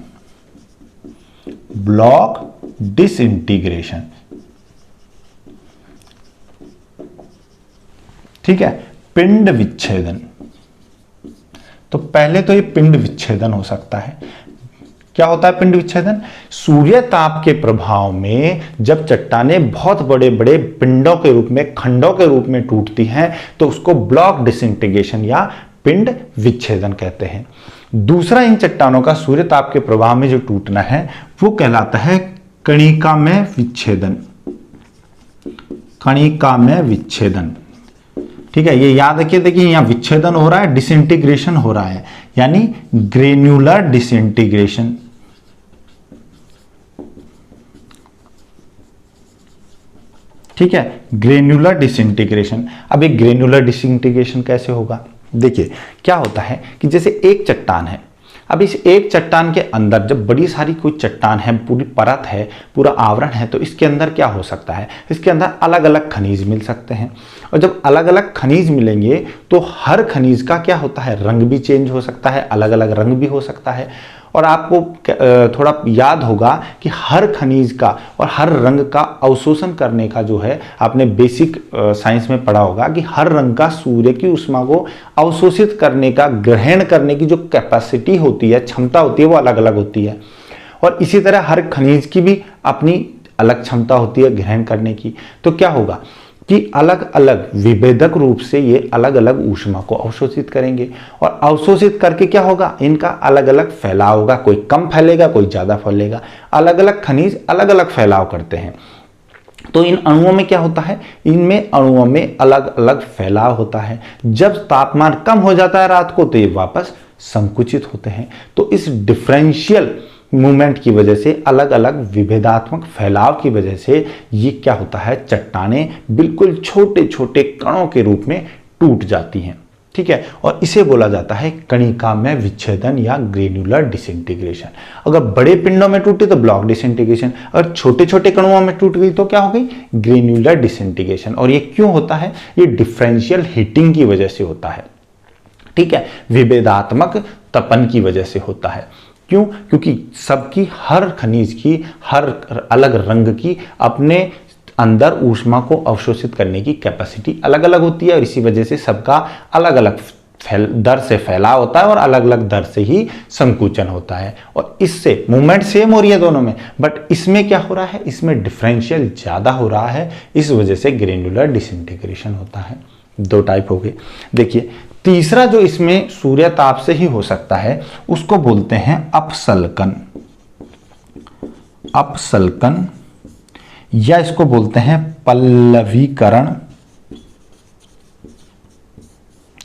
ब्लॉक डिसइंटीग्रेशन, ठीक है, पिंड विच्छेदन। तो पहले तो ये पिंड विच्छेदन हो सकता है। क्या होता है पिंड विच्छेदन, सूर्य ताप के प्रभाव में जब चट्टानें बहुत बड़े बड़े पिंडों के रूप में, खंडों के रूप में टूटती हैं, तो उसको ब्लॉक डिसइंटीग्रेशन या पिंड विच्छेदन कहते हैं। दूसरा, इन चट्टानों का सूर्य ताप के प्रभाव में जो टूटना है वो कहलाता है कणिकामय विच्छेदन, कणिकामय विच्छेदन, ठीक है। ये याद रखिए, देखिए यहां विच्छेदन हो रहा है, डिसइंटीग्रेशन हो रहा है, यानी ग्रेन्युलर डिसइंटीग्रेशन, ठीक है, ग्रेन्युलर डिसइंटीग्रेशन। अब एक ग्रेन्युलर डिसइंटीग्रेशन कैसे होगा, देखिए क्या होता है कि जैसे एक चट्टान है, अब इस एक चट्टान के अंदर जब बड़ी सारी कोई चट्टान है, पूरी परत है, पूरा आवरण है, तो इसके अंदर क्या हो सकता है, इसके अंदर अलग अलग खनिज मिल सकते हैं, और जब अलग अलग खनिज मिलेंगे तो हर खनिज का क्या होता है, रंग भी चेंज हो सकता है, अलग अलग रंग भी हो सकता है। और आपको थोड़ा याद होगा कि हर खनिज का और हर रंग का अवशोषण करने का जो है, आपने बेसिक साइंस में पढ़ा होगा कि हर रंग का सूर्य की ऊष्मा को अवशोषित करने का, ग्रहण करने की जो कैपेसिटी होती है, क्षमता होती है, वो अलग अलग होती है। और इसी तरह हर खनिज की भी अपनी अलग क्षमता होती है ग्रहण करने की। तो क्या होगा कि अलग अलग विभेदक रूप से ये अलग अलग ऊष्मा को अवशोषित करेंगे, और अवशोषित करके क्या होगा, इनका अलग अलग फैलाव होगा, कोई कम फैलेगा, कोई ज्यादा फैलेगा। अलग अलग खनिज अलग अलग फैलाव करते हैं। तो इन अणुओं में क्या होता है, इनमें अणुओं में अलग अलग फैलाव होता है। जब तापमान कम हो जाता है रात को, तो ये वापस संकुचित होते हैं। तो इस डिफरेंशियल मूवमेंट की वजह से, अलग अलग विभेदात्मक फैलाव की वजह से ये क्या होता है, चट्टानें बिल्कुल छोटे छोटे कणों के रूप में टूट जाती हैं, ठीक है, और इसे बोला जाता है कणिका में विच्छेदन या ग्रेन्युलर डिसइंटीग्रेशन। अगर बड़े पिंडों में टूटी तो ब्लॉक डिसइंटीग्रेशन, अगर छोटे छोटे कणुओं में टूट गई तो क्या हो गई, ग्रेन्युलर डिसइंटीग्रेशन। और ये क्यों होता है, ये डिफरेंशियल हीटिंग की वजह से होता है, ठीक है, विभेदात्मक तपन की वजह से होता है। क्यों, क्योंकि सबकी हर खनिज की हर अलग रंग की अपने अंदर ऊष्मा को अवशोषित करने की कैपेसिटी अलग अलग होती है, और इसी वजह से सबका अलग अलग दर से फैलाव होता है और अलग अलग दर से ही संकुचन होता है। और इससे मूवमेंट सेम हो रही है दोनों में, बट इसमें क्या हो रहा है, इसमें डिफरेंशियल ज्यादा हो रहा है, इस वजह से ग्रेन्युलर डिसइंटीग्रेशन होता है। दो टाइप हो गए। देखिए तीसरा जो इसमें सूर्य ताप से ही हो सकता है उसको बोलते हैं अपसल्कन। अपसल्कन या इसको बोलते हैं पल्लवीकरण।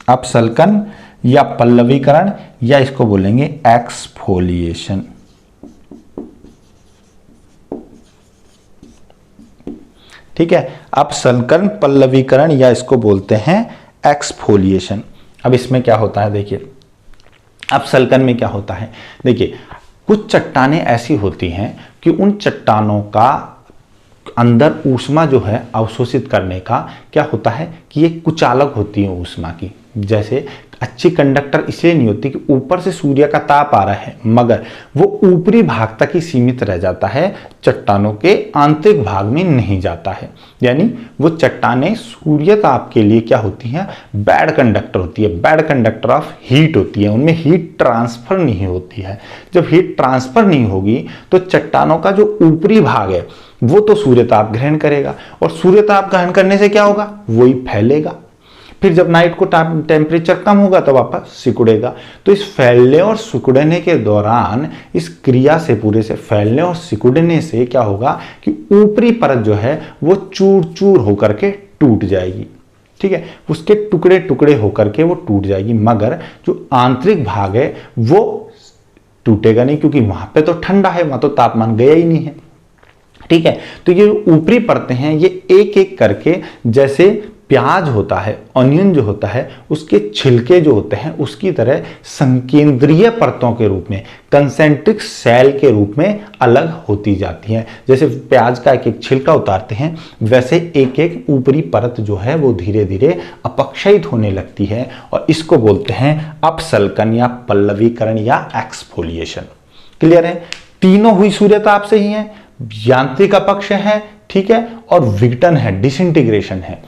अपसल्कन या पल्लवीकरण या इसको बोलेंगे एक्सफोलिएशन। ठीक है, अपसल्कन, पल्लवीकरण या इसको बोलते हैं एक्सफोलिएशन। अब इसमें क्या होता है, देखिए अपसल्कन में क्या होता है, देखिए कुछ चट्टानें ऐसी होती हैं कि उन चट्टानों का अंदर ऊष्मा जो है अवशोषित करने का क्या होता है कि ये कुचालक होती है ऊष्मा की। जैसे अच्छी कंडक्टर इसलिए नहीं होती कि ऊपर से सूर्य का ताप आ रहा है मगर वो ऊपरी भाग तक ही सीमित रह जाता है, चट्टानों के आंतरिक भाग में नहीं जाता है। यानी वो चट्टानें सूर्य ताप के लिए क्या होती हैं, बैड कंडक्टर होती है, बैड कंडक्टर ऑफ हीट होती है, उनमें हीट ट्रांसफर नहीं होती है। जब हीट ट्रांसफर नहीं होगी तो चट्टानों का जो ऊपरी भाग है वो तो सूर्य ताप ग्रहण करेगा, और सूर्य ताप ग्रहण करने से क्या होगा, वही फैलेगा। फिर जब नाइट को टेम्परेचर कम होगा तो वापस सिकुड़ेगा। तो इस फैलने और सिकुड़ने के दौरान, इस क्रिया से पूरे से फैलने और सिकुड़ने से क्या होगा कि ऊपरी परत जो है वो चूर चूर होकर के टूट जाएगी। ठीक है, उसके टुकड़े टुकड़े होकर के वो टूट जाएगी, मगर जो आंतरिक भाग है वो टूटेगा नहीं, क्योंकि वहां पे तो ठंडा है, वहां तो तापमान गया ही नहीं है। ठीक है, तो ये ऊपरी परतें हैं ये एक एक करके, जैसे प्याज होता है, ऑनियन जो होता है उसके छिलके जो होते हैं उसकी तरह संकेंद्रीय परतों के रूप में, कंसेंट्रिक सेल के रूप में अलग होती जाती हैं। जैसे प्याज का एक एक छिलका उतारते हैं वैसे एक एक ऊपरी परत जो है वो धीरे धीरे अपक्षयित होने लगती है, और इसको बोलते हैं अपसल्कन या पल्लवीकरण या एक्सफोलिएशन। क्लियर है, तीनों हुई सूर्य ताप से ही है, यांत्रिक अपक्ष है, ठीक है, और विघटन है, डिसइंटीग्रेशन है,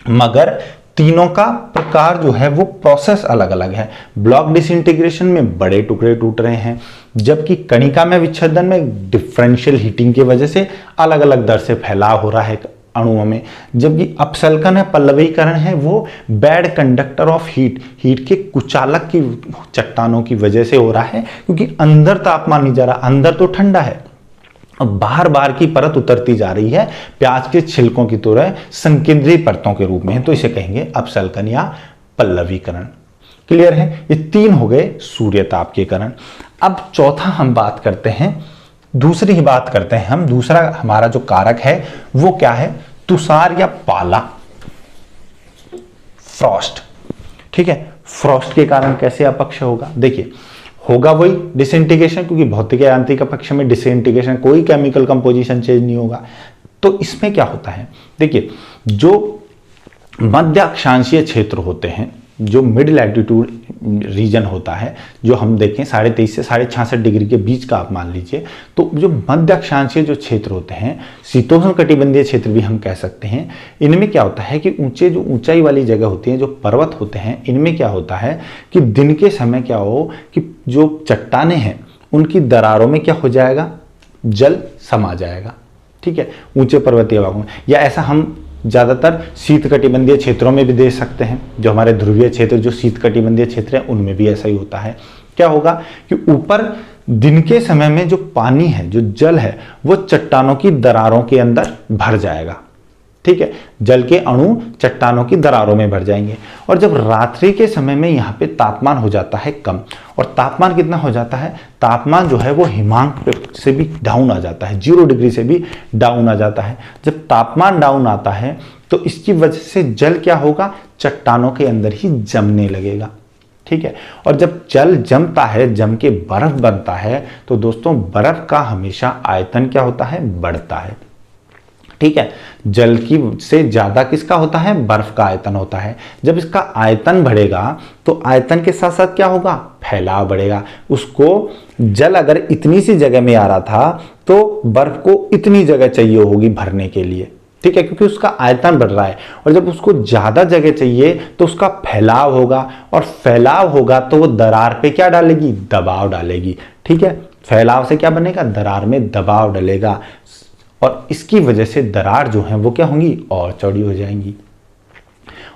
मगर तीनों का प्रकार जो है वो प्रोसेस अलग अलग है। ब्लॉक डिसइंटीग्रेशन में बड़े टुकड़े टूट रहे हैं, जबकि कणिका में विच्छेदन में डिफरेंशियल हीटिंग की वजह से अलग अलग दर से फैलाव हो रहा है अणुओं में। जबकि अपसल्कन है, पल्लवीकरण है, वो bad conductor of heat, heat के कुचालक की चट्टानों की वजह से हो रहा है, क्योंकि अंदर तापमान नहीं जा रहा, अंदर तो ठंडा है, बाहर बाहर की परत उतरती जा रही है प्याज के छिलकों की तरह संकेंद्रीय परतों के रूप में, तो इसे कहेंगे अपसल्कन या पल्लवीकरण। क्लियर है, ये तीन हो गए सूर्य ताप के कारण। अब चौथा हम बात करते हैं, दूसरी ही बात करते हैं हम, दूसरा हमारा जो कारक है वो क्या है, तुषार या पाला, फ्रॉस्ट। ठीक है, फ्रॉस्ट के कारण कैसे अपक्ष होगा, देखिए होगा वही डिसइंटीग्रेशन, क्योंकि भौतिक यांत्रिक अपक्ष में डिसइंटीग्रेशन, कोई केमिकल कंपोजिशन चेंज नहीं होगा। तो इसमें क्या होता है, देखिए जो मध्य अक्षांशीय क्षेत्र होते हैं, जो मिड लैटिट्यूड रीजन होता है, जो हम देखें 23.5 से 66.5 डिग्री के बीच का आप मान लीजिए, तो जो मध्य अक्षांशीय जो क्षेत्र होते हैं, शीतोष्ण कटिबंधीय क्षेत्र भी हम कह सकते हैं, इनमें क्या होता है कि जो ऊंचाई वाली जगह होती है, जो पर्वत होते हैं, इनमें क्या होता है कि दिन के समय क्या हो कि जो चट्टानें हैं उनकी दरारों में क्या हो जाएगा, जल समा जाएगा। ठीक है, ऊंचे पर्वतीय भागों में, या ऐसा हम ज़्यादातर शीत कटिबंधीय क्षेत्रों में भी देख सकते हैं, जो हमारे ध्रुवीय क्षेत्र, जो शीत कटिबंधीय क्षेत्र है उनमें भी ऐसा ही होता है। क्या होगा कि ऊपर दिन के समय में जो पानी है, जो जल है, वो चट्टानों की दरारों के अंदर भर जाएगा। ठीक है, जल के अणु चट्टानों की दरारों में भर जाएंगे, और जब रात्रि के समय में यहाँ पे तापमान हो जाता है कम, और तापमान कितना हो जाता है, तापमान जो है वो हिमांक से भी डाउन आ जाता है, 0 डिग्री से भी डाउन आ जाता है। जब तापमान डाउन आता है तो इसकी वजह से जल क्या होगा, चट्टानों के अंदर ही जमने लगेगा। ठीक है, और जब जल जमता है, जम के बर्फ बनता है, तो दोस्तों बर्फ का हमेशा आयतन क्या होता है, बढ़ता है। ठीक है, जल की से ज्यादा किसका होता है, बर्फ का आयतन होता है। जब इसका आयतन बढ़ेगा तो आयतन के साथ साथ क्या होगा, फैलाव बढ़ेगा। उसको जल अगर इतनी सी जगह में आ रहा था तो बर्फ को इतनी जगह चाहिए होगी भरने के लिए। ठीक है, क्योंकि उसका आयतन बढ़ रहा है, और जब उसको ज्यादा जगह चाहिए तो उसका फैलाव होगा, और फैलाव होगा तो वो दरार पे क्या डालेगी, दबाव डालेगी। ठीक है, फैलाव से क्या बनेगा, दरार में दबाव डलेगा, और इसकी वजह से दरार जो है वो क्या होंगी, और चौड़ी हो जाएंगी।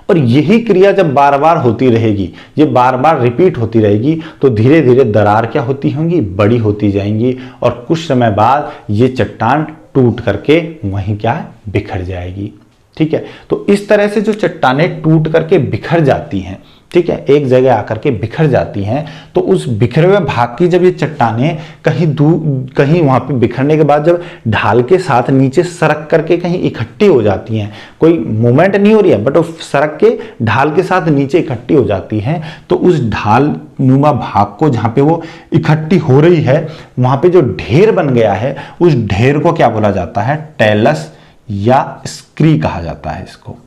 और यही क्रिया जब बार बार होती रहेगी, ये बार बार रिपीट होती रहेगी, तो धीरे धीरे दरार क्या होती होंगी, बड़ी होती जाएंगी, और कुछ समय बाद ये चट्टान टूट करके वहीं क्या है, बिखर जाएगी। ठीक है, तो इस तरह से जो चट्टानें टूट करके बिखर जाती हैं, ठीक है, एक जगह आकर के बिखर जाती हैं, तो उस बिखरे हुए भाग की जब ये चट्टानें कहीं वहां पे बिखरने के बाद जब ढाल के साथ नीचे सरक करके कहीं इकट्ठी हो जाती हैं, कोई मूवमेंट नहीं हो रही है बट वो सरक के ढाल के साथ नीचे इकट्ठी हो जाती हैं, तो उस ढाल नुमा भाग को जहां पे वो इकट्ठी हो रही है, वहां पे जो ढेर बन गया है, उस ढेर को क्या बोला जाता है, टेलस या स्क्री कहा जाता है इसको।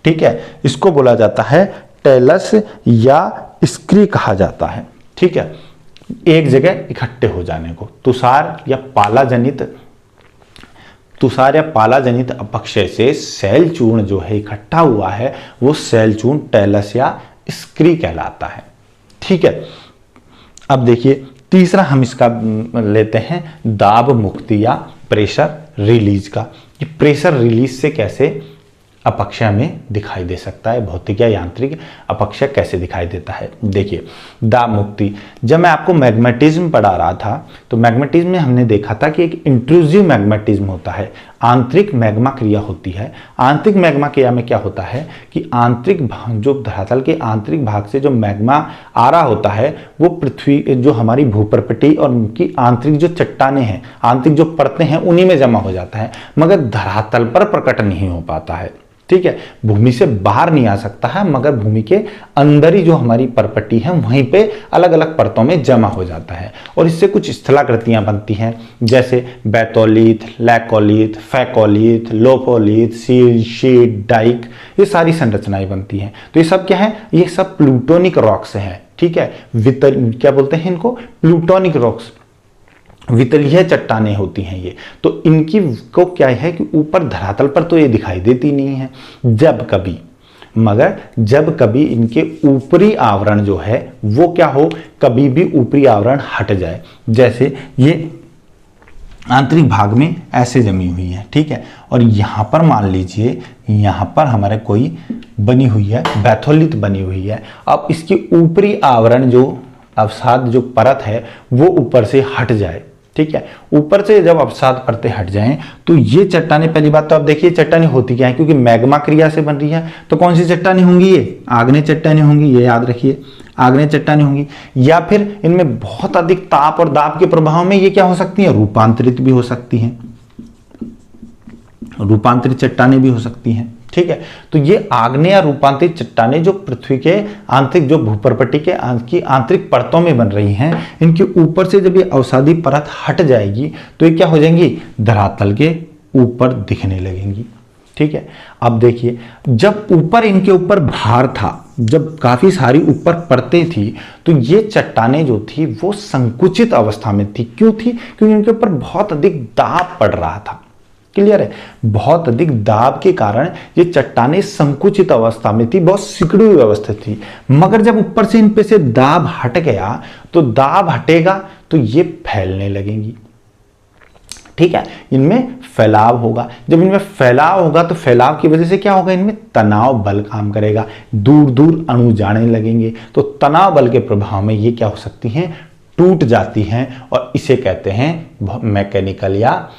ठीक है, इसको बोला जाता है टेलस या स्क्री कहा जाता है। ठीक है, एक जगह इकट्ठे हो जाने को तुषार या पाला जनित अपक्षय से सैल चूर्ण जो है इकट्ठा हुआ है, वो सैल चूर्ण टेलस या स्क्री कहलाता है। ठीक है, अब देखिए तीसरा हम इसका लेते हैं दाब मुक्ति या प्रेशर रिलीज का। ये प्रेशर रिलीज से कैसे अपक्षय में दिखाई दे सकता है, भौतिक या यांत्रिक अपक्षय कैसे दिखाई देता है। देखिए दाब मुक्ति, जब मैं आपको मैग्नेटिज्म पढ़ा रहा था तो मैग्नेटिज्म में हमने देखा था कि एक इंट्रूसिव मैग्नेटिज्म होता है, आंतरिक मैग्मा क्रिया होती है। आंतरिक मैग्मा क्रिया में क्या होता है कि आंतरिक भाग, जो धरातल के आंतरिक भाग से जो मैग्मा आ रहा होता है, वो पृथ्वी जो हमारी भूप्रपटी और उनकी आंतरिक जो चट्टानें हैं, आंतरिक जो परतें हैं, उन्हीं में जमा हो जाता है, मगर धरातल पर प्रकट नहीं हो पाता है। ठीक है, भूमि से बाहर नहीं आ सकता है, मगर भूमि के अंदर ही जो हमारी परपट्टी है वहीं पे अलग अलग परतों में जमा हो जाता है, और इससे कुछ स्थलाकृतियां बनती हैं, जैसे batholith, laccolith, phacolith, lopolith, sill, sheet, dyke, ये सारी संरचनाएं बनती हैं। तो ये सब क्या है, ये सब प्लूटोनिक रॉक्स हैं। ठीक है, क्या बोलते हैं इनको, प्लूटोनिक रॉक्स, वितलीय चट्टानें होती हैं ये। तो इनकी को क्या है कि ऊपर धरातल पर तो ये दिखाई देती नहीं है जब कभी इनके ऊपरी आवरण जो है वो क्या हो, कभी भी ऊपरी आवरण हट जाए, जैसे ये आंतरिक भाग में ऐसे जमी हुई है। ठीक है, और यहां पर मान लीजिए यहां पर हमारे कोई बनी हुई है, बैथोलिथ बनी हुई है। अब इसकी ऊपरी आवरण जो अवसाद जो परत है वो ऊपर से हट जाए। ठीक है, ऊपर से जब अवसाद परतें हट जाएं तो ये चट्टानें, पहली बात तो आप देखिए चट्टानें होती क्या है, क्योंकि मैग्मा क्रिया से बन रही है, तो कौन सी चट्टानें होंगी, ये आग्नेय चट्टानें होंगी, ये याद रखिए आग्नेय चट्टानें होंगी, या फिर इनमें बहुत अधिक ताप और दाब के प्रभाव में ये क्या हो सकती हैं, रूपांतरित भी हो सकती हैं, रूपांतरित चट्टानें भी हो सकती हैं। ठीक है, तो ये आग्नेय या रूपांतरित चट्टानें जो पृथ्वी के आंतरिक जो भूप्रपट्टी के की आंतरिक परतों में बन रही हैं, इनके ऊपर से जब ये अवसादी परत हट जाएगी तो ये क्या हो जाएंगी, धरातल के ऊपर दिखने लगेंगी। ठीक है, अब देखिए जब ऊपर इनके ऊपर भार था, जब काफी सारी ऊपर परतें थी, तो ये चट्टानें जो थी वो संकुचित अवस्था में थी। क्यों थी, क्योंकि इनके ऊपर बहुत अधिक दाब पड़ रहा था। क्लियर है, बहुत अधिक दाब के कारण ये चट्टानें संकुचित अवस्था में थी, बहुत सिकुड़ी हुई अवस्था थी। मगर जब ऊपर से इन पे से दाब हट गया, तो दाब हटेगा तो ये फैलने लगेंगी। ठीक है, इनमें फैलाव होगा। जब इनमें फैलाव होगा तो फैलाव की वजह से क्या होगा, इनमें तनाव बल काम करेगा, दूर दूर अणु जाने लगेंगे। तो तनाव बल के प्रभाव में ये क्या हो सकती हैं, टूट जाती हैं, और इसे कहते हैं मैकेनिकल या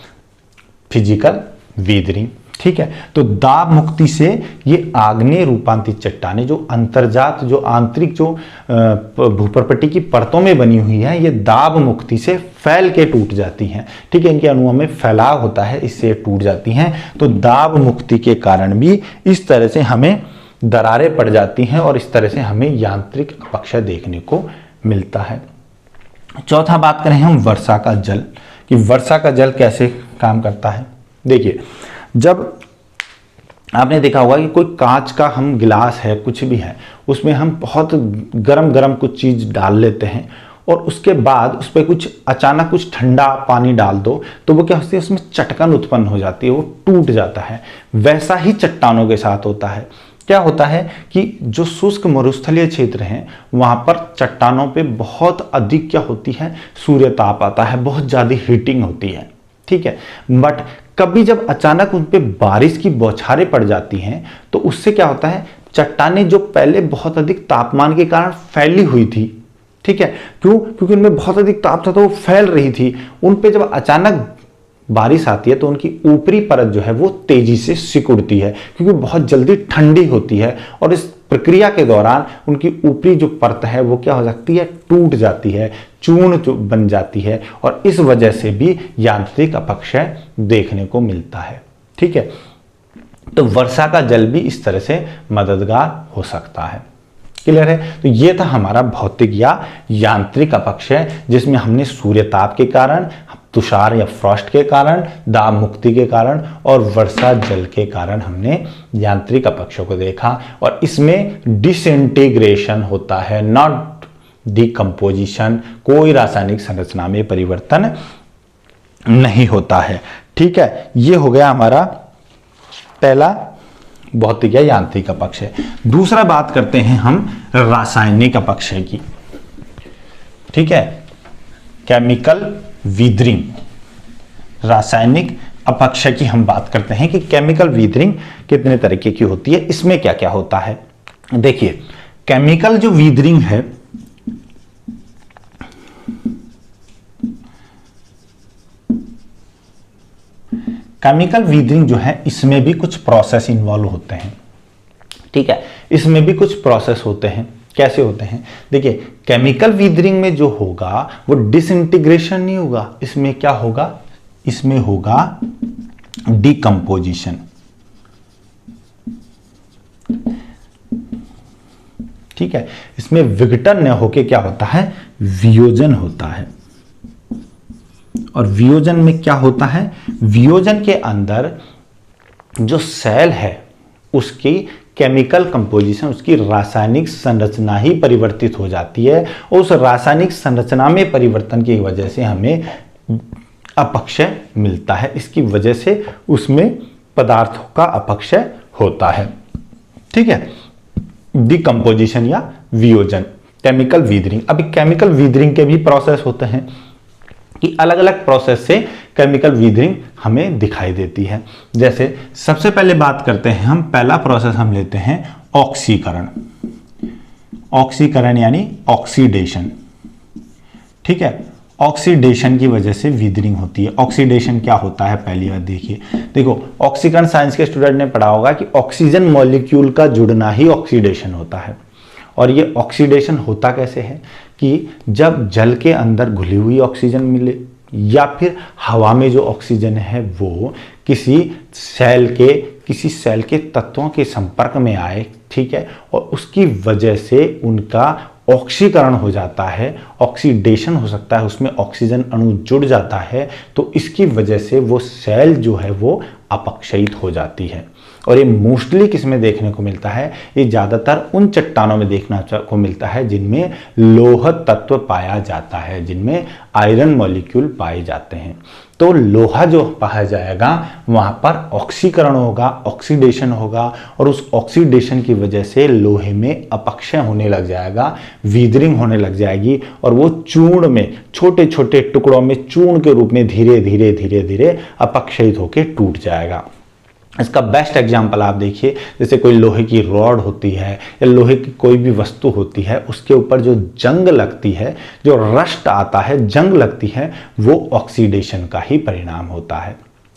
फिजिकल वीदरिंग। ठीक है। तो दाब मुक्ति से ये आग्नेय रूपांतरित चट्टानें जो अंतर्जात जो आंतरिक जो भूप्रपट्टी की परतों में बनी हुई है, ये दाब मुक्ति से फैल के टूट जाती हैं। ठीक है, इनके अणुओं में फैलाव होता है, इससे टूट जाती हैं। तो दाब मुक्ति के कारण भी इस तरह से हमें दरारें पड़ जाती हैं और इस तरह से हमें यांत्रिक अपक्षय देखने को मिलता है। चौथा बात करें हम वर्षा का जल, कि वर्षा का जल कैसे काम करता है। देखिए, जब आपने देखा होगा कि कोई कांच का हम गिलास है, कुछ भी है, उसमें हम बहुत गरम गरम कुछ चीज डाल लेते हैं और उसके बाद उस पर कुछ अचानक कुछ ठंडा पानी डाल दो तो वो क्या होती है, उसमें चटकन उत्पन्न हो जाती है, वो टूट जाता है। वैसा ही चट्टानों के साथ होता है। क्या होता है कि जो शुष्क मरुस्थलीय क्षेत्र हैं वहां पर चट्टानों पे बहुत अधिक क्या होती है, सूर्य ताप आता है, बहुत ज्यादा हीटिंग होती है। ठीक है, बट कभी जब अचानक उन पे बारिश की बौछारें पड़ जाती हैं तो उससे क्या होता है, चट्टानें जो पहले बहुत अधिक तापमान के कारण फैली हुई थी, ठीक है, क्योंकि उनमें बहुत अधिक ताप था तो वो फैल रही थी, उन पे जब अचानक बारिश आती है तो उनकी ऊपरी परत जो है वो तेजी से सिकुड़ती है, क्योंकि बहुत जल्दी ठंडी होती है और इस प्रक्रिया के दौरान उनकी ऊपरी जो परत है वो क्या हो जाती है, टूट जाती है, चूर्ण जो बन जाती है और इस वजह से भी यांत्रिक अपक्षय देखने को मिलता है। ठीक है, तो वर्षा का जल भी इस तरह से मददगार हो सकता है। क्लियर है। तो ये था हमारा भौतिक या यांत्रिक अपक्षय, जिसमें हमने सूर्यताप के कारण, तुषार या फ्रॉस्ट के कारण, दाब मुक्ति के कारण और वर्षा जल के कारण हमने यांत्रिक अपक्षय को देखा। और इसमें डिसइंटीग्रेशन होता है, नॉट डिकम्पोजिशन, कोई रासायनिक संरचना में परिवर्तन नहीं होता है। ठीक है, ये हो गया हमारा पहला भौतिक या यांत्रिक अपक्षय। दूसरा बात करते हैं हम रासायनिक अपक्षय की। ठीक है, केमिकल वीदरिंग, रासायनिक अपक्षय की हम बात करते हैं कि केमिकल वीदरिंग कितने तरीके की होती है, इसमें क्या क्या होता है। देखिए, केमिकल जो वीदरिंग है केमिकल वीदरिंग जो है इसमें भी कुछ प्रोसेस इन्वॉल्व होते हैं। ठीक है, इसमें भी कुछ प्रोसेस होते हैं। कैसे होते हैं, देखिए, केमिकल वीदरिंग में जो होगा वो डिसइंटीग्रेशन नहीं होगा, इसमें क्या होगा, इसमें होगा डिकम्पोजिशन। ठीक है, इसमें विघटन न होके क्या होता है, वियोजन होता है। और वियोजन में क्या होता है, वियोजन के अंदर जो सेल है उसकी केमिकल कंपोजिशन, उसकी रासायनिक संरचना ही परिवर्तित हो जाती है और उस रासायनिक संरचना में परिवर्तन की वजह से हमें अपक्षय मिलता है। इसकी वजह से उसमें पदार्थों का अपक्षय होता है। ठीक है, डिकम्पोजिशन या वियोजन, केमिकल वीदरिंग। अभी केमिकल वीदरिंग के भी प्रोसेस होते हैं कि अलग अलग प्रोसेस से केमिकल वीदरिंग हमें दिखाई देती है। जैसे सबसे पहले बात करते हैं हम, पहला प्रोसेस हम लेते हैं ऑक्सीकरण। ऑक्सीकरण यानी ऑक्सीडेशन। ठीक है, ऑक्सीडेशन की वजह से वीदरिंग होती है। ऑक्सीडेशन क्या होता है, पहली बात देखिए, देखो, ऑक्सीकरण साइंस के स्टूडेंट ने पढ़ा होगा कि ऑक्सीजन मॉलिक्यूल का जुड़ना ही ऑक्सीडेशन होता है। और ये ऑक्सीडेशन होता कैसे है कि जब जल के अंदर घुली हुई ऑक्सीजन मिले या फिर हवा में जो ऑक्सीजन है वो किसी सेल के तत्वों के संपर्क में आए, ठीक है, और उसकी वजह से उनका ऑक्सीकरण हो जाता है, ऑक्सीडेशन हो सकता है, उसमें ऑक्सीजन अणु जुड़ जाता है, तो इसकी वजह से वो सेल जो है वो अपक्षयित हो जाती है। और ये मोस्टली किसमें देखने को मिलता है, ये ज़्यादातर उन चट्टानों में देखने को मिलता है जिनमें लोह तत्व पाया जाता है, जिनमें आयरन मॉलिक्यूल पाए जाते हैं। तो लोहा जो पाया जाएगा वहाँ पर ऑक्सीकरण होगा, ऑक्सीडेशन होगा और उस ऑक्सीडेशन की वजह से लोहे में अपक्षय होने लग जाएगा, वीदरिंग होने लग जाएगी और वो चूर्ण में, छोटे छोटे टुकड़ों में चूर्ण के रूप में धीरे धीरे धीरे धीरे अपक्षयित होकर टूट जाएगा। इसका बेस्ट एग्जांपल आप देखिए, जैसे कोई लोहे की रॉड होती है या लोहे की कोई भी वस्तु होती है, उसके ऊपर जो जंग लगती है, जो रस्ट आता है, जंग लगती है, वो ऑक्सीडेशन का ही परिणाम होता है।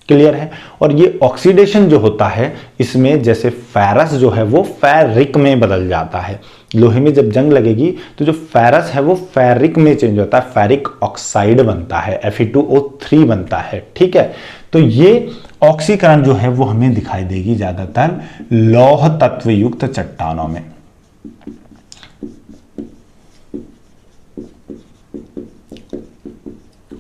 क्लियर है। और ये ऑक्सीडेशन जो होता है इसमें जैसे फेरस जो है वो फेरिक में बदल जाता है। लोहे में जब जंग लगेगी तो जो फेरस है वो फेरिक में चेंज होता है, फेरिक ऑक्साइड बनता है, Fe2O3 बनता है। ठीक है, तो ये ऑक्सीकरण जो है वो हमें दिखाई देगी ज्यादातर लौह तत्व युक्त चट्टानों में।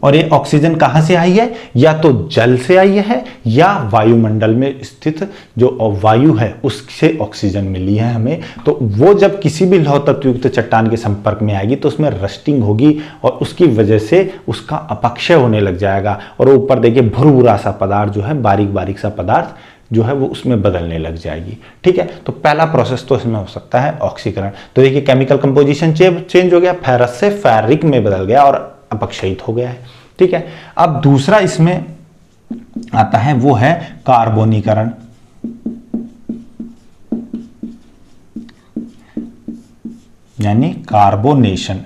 और ये ऑक्सीजन कहां से आई है? या तो जल से आई है या वायुमंडल में स्थित जो वायु है उससे ऑक्सीजन मिली है हमें। तो वो जब किसी भी लौह तत्वयुक्त चट्टान के संपर्क में आएगी तो उसमें रस्टिंग होगी और उसकी वजह से उसका अपक्षय होने लग जाएगा और ऊपर देखिए भुरभुरा सा पदार्थ जो है, बारीक बारीक सा पदार्थ जो है वो उसमें बदलने लग जाएगी। ठीक है, तो पहला प्रोसेस तो इसमें हो सकता है ऑक्सीकरण। तो देखिए केमिकल कंपोजिशन चेंज हो गया, फेरस से फेरिक में बदल गया और अपक्षयित हो गया है। ठीक है, अब दूसरा इसमें आता है वो है कार्बोनीकरण। यानी कार्बोनेशन।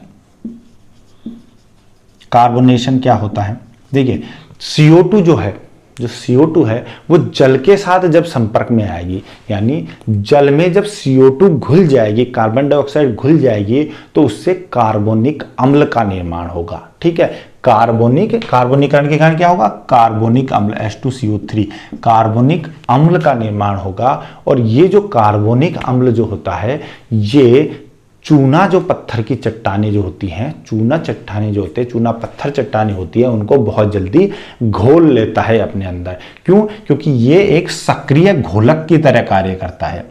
कार्बोनेशन क्या होता है? देखिए CO2 जो CO2 है वो जल के साथ जब संपर्क में आएगी, यानी जल में जब CO2 घुल जाएगी, कार्बन डाइऑक्साइड घुल जाएगी, तो उससे कार्बोनिक अम्ल का निर्माण होगा। ठीक है, कार्बोनीकरण के कारण क्या होगा? कार्बोनिक अम्ल H2CO3 कार्बोनिक अम्ल का निर्माण होगा। और ये जो कार्बोनिक अम्ल जो होता है ये चूना जो पत्थर की चट्टानें जो होती हैं, चूना चट्टानें जो होते हैं, चूना पत्थर चट्टानें होती है, उनको बहुत जल्दी घोल लेता है अपने अंदर। क्यों? क्योंकि ये एक सक्रिय घोलक की तरह कार्य करता है।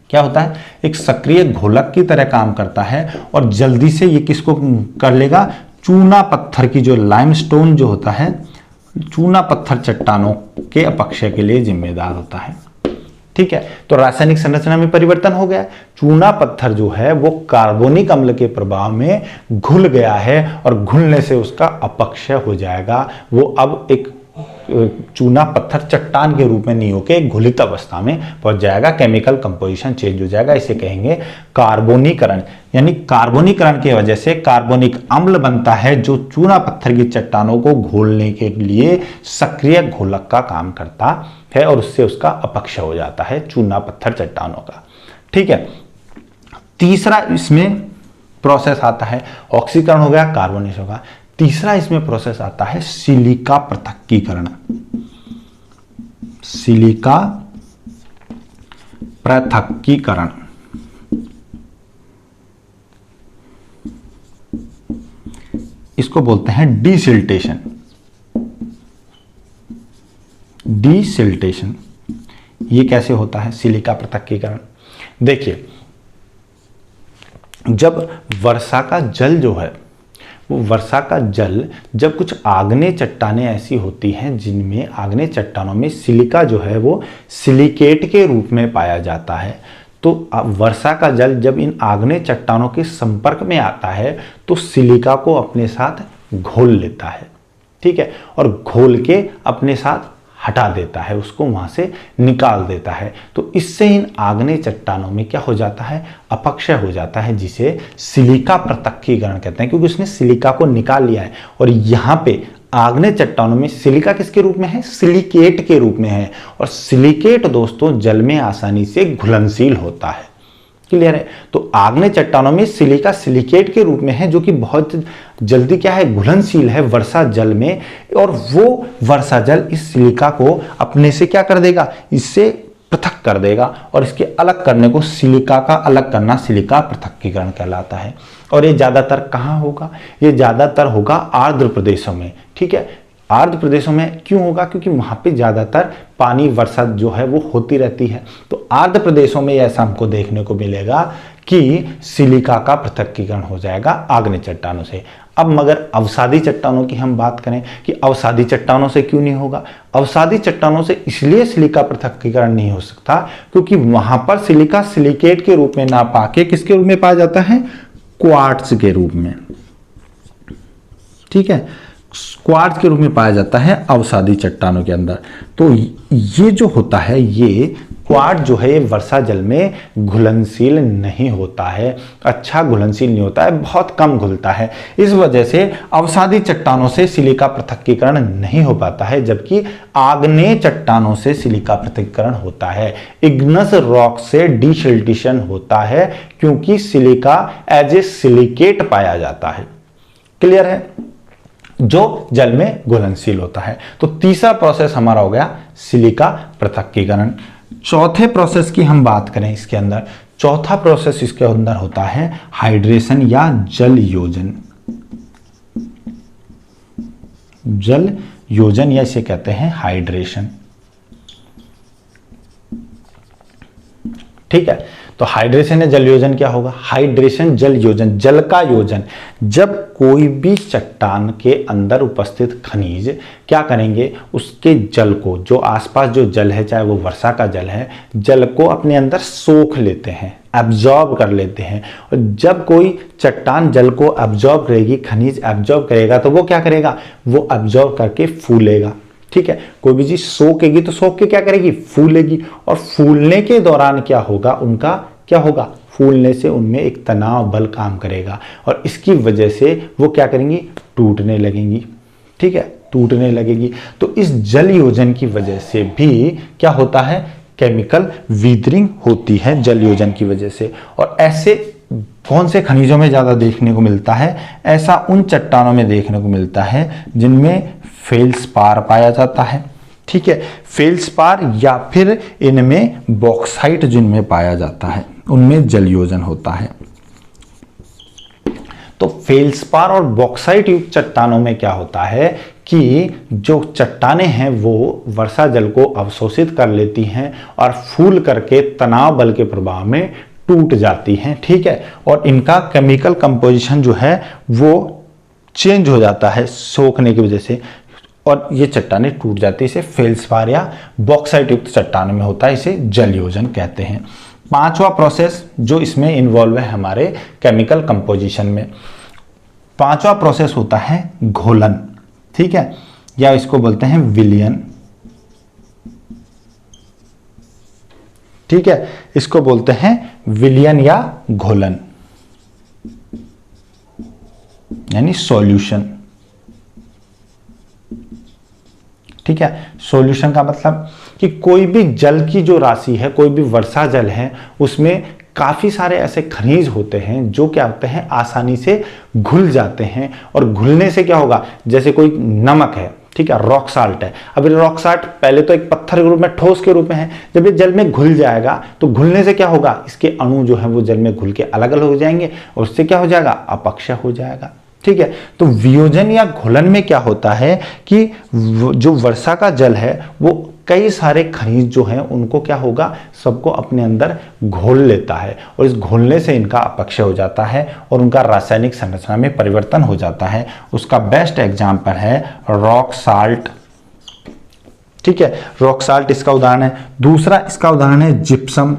क्या होता है? एक सक्रिय घोलक की तरह काम करता है और जल्दी से ये किसको कर लेगा? चूना पत्थर की जो लाइमस्टोन जो होता है, चूना पत्थर चट्टानों के अपक्षय के लिए जिम्मेदार होता है। ठीक है, तो रासायनिक संरचना में परिवर्तन हो गया। चूना पत्थर जो है वो कार्बोनिक अम्ल के प्रभाव में घुल गया है और घुलने से उसका अपक्षय हो जाएगा। वो अब एक चूना पत्थर चट्टान के रूप में नहीं होके एक घुलित अवस्था में पहुंच जाएगा, केमिकल कंपोजिशन चेंज हो जाएगा। इसे कहेंगे कार्बोनीकरण। यानी कार्बोनीकरण की वजह से कार्बोनिक अम्ल बनता है जो चूना पत्थर की चट्टानों को घोलने के लिए सक्रिय घोलक का काम करता है और उससे उसका अपक्षय हो जाता है चूना पत्थर चट्टानों का। ठीक है, तीसरा इसमें प्रोसेस आता है, ऑक्सीकरण हो गया, कार्बोनेशन होगा। तीसरा इसमें प्रोसेस आता है सिलिका पृथक्कीकरण। सिलिका पृथक्कीकरण। इसको बोलते हैं डीसिल्टेशन। डीसिल्टेशन ये कैसे होता है सिलिका पृथक्कीकरण? देखिए जब वर्षा का जल जो है वो वर्षा का जल, जब कुछ आग्नेय चट्टानें ऐसी होती हैं जिनमें आग्नेय चट्टानों में सिलिका जो है वो सिलिकेट के रूप में पाया जाता है, तो वर्षा का जल जब इन आग्नेय चट्टानों के संपर्क में आता है तो सिलिका को अपने साथ घोल लेता है। ठीक है, और घोल के अपने साथ हटा देता है, उसको वहां से निकाल देता है। तो इससे इन आग्नेय चट्टानों में क्या हो जाता है? अपक्षय हो जाता है, जिसे सिलिका पृथक्कीकरण कहते हैं, क्योंकि उसने सिलिका को निकाल लिया है। और यहाँ पे आग्नेय चट्टानों में सिलिका किसके रूप में है? सिलिकेट के रूप में है। और सिलिकेट दोस्तों जल में आसानी से घुलनशील होता है। क्लियर है? तो आग्नेय चट्टानों में सिलिका सिलिकेट के रूप में है, जो कि बहुत जल्दी क्या है? घुलनशील है वर्षा जल में। और वो वर्षा जल इस सिलिका को अपने से क्या कर देगा? इससे पृथक कर देगा और इसके अलग करने को, सिलिका का अलग करना सिलिका पृथक्कीकरण कहलाता है। और ये ज्यादातर कहाँ होगा? ये ज्यादातर होगा आर्द्र प्रदेशों में। ठीक है, आर्द्र प्रदेशों में क्यों होगा? क्योंकि वहां पे ज्यादातर पानी वर्षा जो है वो होती रहती है। तो आर्द्र प्रदेशों में ऐसा हमको देखने को मिलेगा कि सिलिका का पृथक्कीकरण हो जाएगा आग्नेय चट्टानों से। अब मगर अवसादी चट्टानों की हम बात करें कि अवसादी चट्टानों से क्यों नहीं होगा? अवसादी चट्टानों से इसलिए सिलिका पृथक्कीकरण नहीं हो सकता क्योंकि वहां पर सिलिका सिलिकेट के रूप में ना पाके किसके रूप में पाया जाता है? क्वार्ट्ज के रूप में। ठीक है, क्वार्ट्ज के रूप में पाया जाता है अवसादी चट्टानों के अंदर। तो ये जो होता है, ये क्वार्ट्ज जो है ये वर्षा जल में घुलनशील नहीं होता है, अच्छा घुलनशील नहीं होता है, बहुत कम घुलता है। इस वजह से अवसादी चट्टानों से सिलिका पृथक्कीकरण नहीं हो पाता है, जबकि आग्नेय चट्टानों से सिलिका पृथक्कीकरण होता है। इग्नस रॉक से डिसिल्टेशन होता है, क्योंकि सिलिका एज ए सिलिकेट पाया जाता है। क्लियर है, जो जल में घुलनशील होता है। तो तीसरा प्रोसेस हमारा हो गया सिलिका पृथक्कीकरण। चौथे प्रोसेस की हम बात करें इसके अंदर, चौथा प्रोसेस इसके अंदर होता है हाइड्रेशन या जल योजन। जल योजन या इसे कहते हैं हाइड्रेशन। ठीक है, तो हाइड्रेशन या जल योजन क्या होगा? हाइड्रेशन जल योजन, जल का योजन। जब कोई भी चट्टान के अंदर उपस्थित खनिज क्या करेंगे, उसके जल को, जो आसपास जो जल है, चाहे वो वर्षा का जल है, जल को अपने अंदर सोख लेते हैं, एब्जॉर्ब कर लेते हैं। और जब कोई चट्टान जल को एब्जॉर्ब करेगी, खनिज एब्जॉर्ब करेगा, तो वो क्या करेगा? वो एब्जॉर्ब करके फूलेगा। ठीक है, कोई भी चीज सोखेगी तो सोख के क्या करेगी? फूलेगी। और फूलने के दौरान क्या होगा? उनका क्या होगा? फूलने से उनमें एक तनाव बल काम करेगा और इसकी वजह से वो क्या करेंगी? टूटने लगेंगी। ठीक है, टूटने लगेगी। तो इस जल योजन की वजह से भी क्या होता है? केमिकल वीदरिंग होती है जल योजन की वजह से। और ऐसे कौन से खनिजों में ज्यादा देखने को मिलता है? ऐसा उन चट्टानों में देखने को मिलता है जिनमें फेल्सपार पाया जाता है। ठीक है, फेल्सपार या फिर इनमें बॉक्साइट जिनमें पाया जाता है, उनमें जल योजन होता है। तो फेल्सपार और बॉक्साइट युक्त चट्टानों में क्या होता है कि जो चट्टानें हैं वो वर्षा जल को अवशोषित कर लेती हैं और फूल करके तनाव बल के प्रभाव में टूट जाती हैं। ठीक है, और इनका केमिकल कंपोजिशन जो है वो चेंज हो जाता है सोखने की वजह से और ये चट्टानें टूट जाती है। इसे फेल्सपार या बॉक्साइट युक्त चट्टानों में होता है, इसे जल योजन कहते हैं। पांचवा प्रोसेस जो इसमें इन्वॉल्व है हमारे केमिकल कंपोजिशन में, पांचवा प्रोसेस होता है घोलन। ठीक है, या इसको बोलते हैं विलयन। ठीक है, इसको बोलते हैं विलयन या घोलन, यानी सॉल्यूशन। ठीक है, सॉल्यूशन का मतलब कि कोई भी जल की जो राशि है, कोई भी वर्षा जल है, उसमें काफी सारे ऐसे खनिज होते हैं जो क्या होते हैं? आसानी से घुल जाते हैं। और घुलने से क्या होगा? जैसे कोई नमक है, ठीक है, रॉक साल्ट है। अब ये रॉक साल्ट पहले तो एक पत्थर के रूप में, ठोस के रूप में है। जब ये जल में घुल जाएगा तो घुलने से क्या होगा? इसके अणु जो है वो जल में घुल के अलग अलग हो जाएंगे और उससे क्या हो जाएगा? अपक्षय हो जाएगा। ठीक है, तो वियोजन या घुलन में क्या होता है कि जो वर्षा का जल है वो कई सारे खनिज जो हैं उनको क्या होगा? सबको अपने अंदर घोल लेता है और इस घोलने से इनका अपक्षय हो जाता है और उनका रासायनिक संरचना में परिवर्तन हो जाता है। उसका बेस्ट एग्जाम्पल है रॉक साल्ट। ठीक है, रॉक साल्ट इसका उदाहरण है। दूसरा इसका उदाहरण है जिप्सम।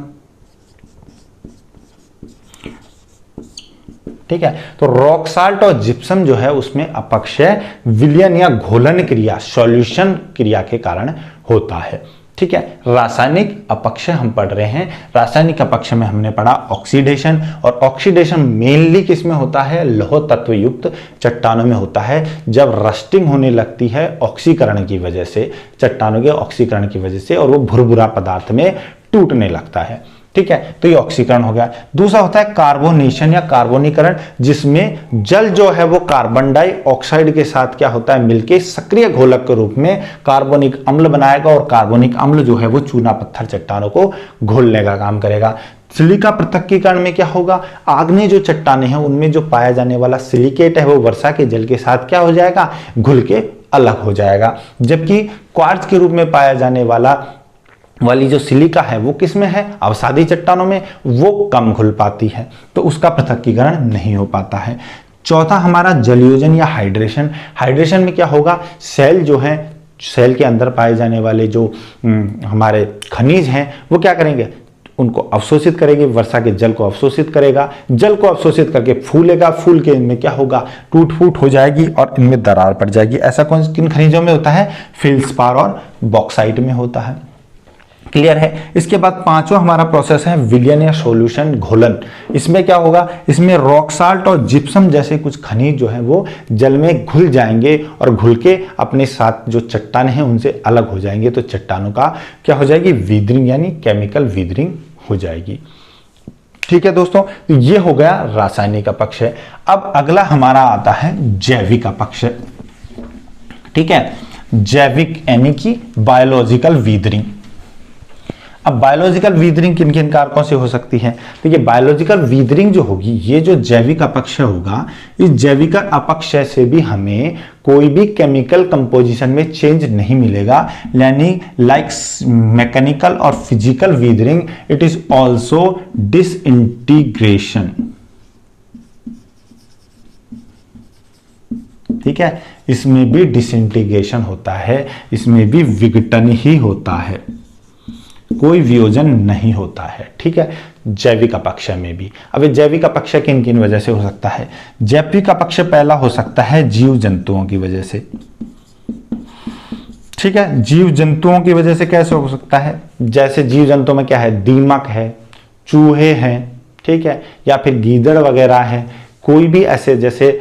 ठीक है, तो रॉक साल्ट और जिप्सम जो है उसमें अपक्षय विलयन या घोलन क्रिया, सॉल्यूशन क्रिया के कारण होता है। ठीक है, रासायनिक अपक्षय हम पढ़ रहे हैं। रासायनिक अपक्षय में हमने पढ़ा ऑक्सीडेशन, और ऑक्सीडेशन मेनली किस में होता है? लौह तत्व युक्त चट्टानों में होता है। जब रस्टिंग होने लगती है ऑक्सीकरण की वजह से, चट्टानों के ऑक्सीकरण की वजह से, और वो भुरभुरा पदार्थ में टूटने लगता है। ठीक है, तो ये ऑक्सीकरण हो गया। दूसरा होता है कार्बोनेशन या कार्बोनीकरण, जिसमें जल जो है वो कार्बन डाइऑक्साइड के साथ क्या होता है? मिलके सक्रिय घोलक के रूप में कार्बोनिक अम्ल बनाएगा और कार्बोनिक अम्ल जो है वो चूना पत्थर चट्टानों को घोलने का काम करेगा। सिलिका पृथक्कीकरण में क्या होगा? आग्नेय जो चट्टानें हैं उनमें जो पाया जाने वाला सिलिकेट है वो वर्षा के जल के साथ क्या हो जाएगा? घुल के अलग हो जाएगा। जबकि क्वार्ट्ज के रूप में पाया जाने वाली जो सिलिका है वो किस में है? अवसादी चट्टानों में, वो कम घुल पाती है, तो उसका पृथक्कीकरण नहीं हो पाता है। चौथा हमारा जलयोजन या हाइड्रेशन। हाइड्रेशन में क्या होगा? सेल जो है, सेल के अंदर पाए जाने वाले जो हमारे खनिज हैं वो क्या करेंगे? उनको अवशोषित करेगी, वर्षा के जल को अवशोषित करेगा, जल को अवशोषित करके फूलेगा, फूल के इनमें क्या होगा, टूट फूट हो जाएगी और इनमें दरार पड़ जाएगी। ऐसा कौन किन खनिजों में होता है, फेल्सपार और बॉक्साइट में होता है। क्लियर है। इसके बाद पांचवा हमारा प्रोसेस है विलयन या सॉल्यूशन घोलन। इसमें क्या होगा, इसमें रॉक साल्ट और जिप्सम जैसे कुछ खनिज जो है वो जल में घुल जाएंगे और घुल के अपने साथ जो चट्टान है उनसे अलग हो जाएंगे। तो चट्टानों का क्या हो जाएगी, वीदरिंग यानी केमिकल वीदरिंग हो जाएगी। ठीक है दोस्तों, तो ये हो गया रासायनिक पक्ष है। अब अगला हमारा आता है जैविक पक्ष। ठीक है, जैविक यानी कि बायोलॉजिकल वीदरिंग। अब बायोलॉजिकल वीदरिंग किन किन कारकों से हो सकती है, तो ये बायोलॉजिकल वीदरिंग जो होगी, ये जो जैविक अपक्षय होगा, इस जैविक अपक्षय से भी हमें कोई भी केमिकल कंपोजिशन में चेंज नहीं मिलेगा, यानी लाइक मैकेनिकल और physical weathering, it is also disintegration. ठीक है, इसमें भी डिसइंटीग्रेशन होता है, इसमें भी विघटन ही होता है, कोई वियोजन नहीं होता है। ठीक है, जैविक अपक्षय में भी। अब ये जैविक अपक्षय किन किन वजह से हो सकता है, जैविक अपक्षय पहला हो सकता है जीव जंतुओं की वजह से। ठीक है, जीव जंतुओं की वजह से कैसे हो सकता है, जैसे जीव जंतुओं में क्या है, दीमक है, चूहे हैं, ठीक है, या फिर गीदड़ वगैरह है, कोई भी ऐसे जैसे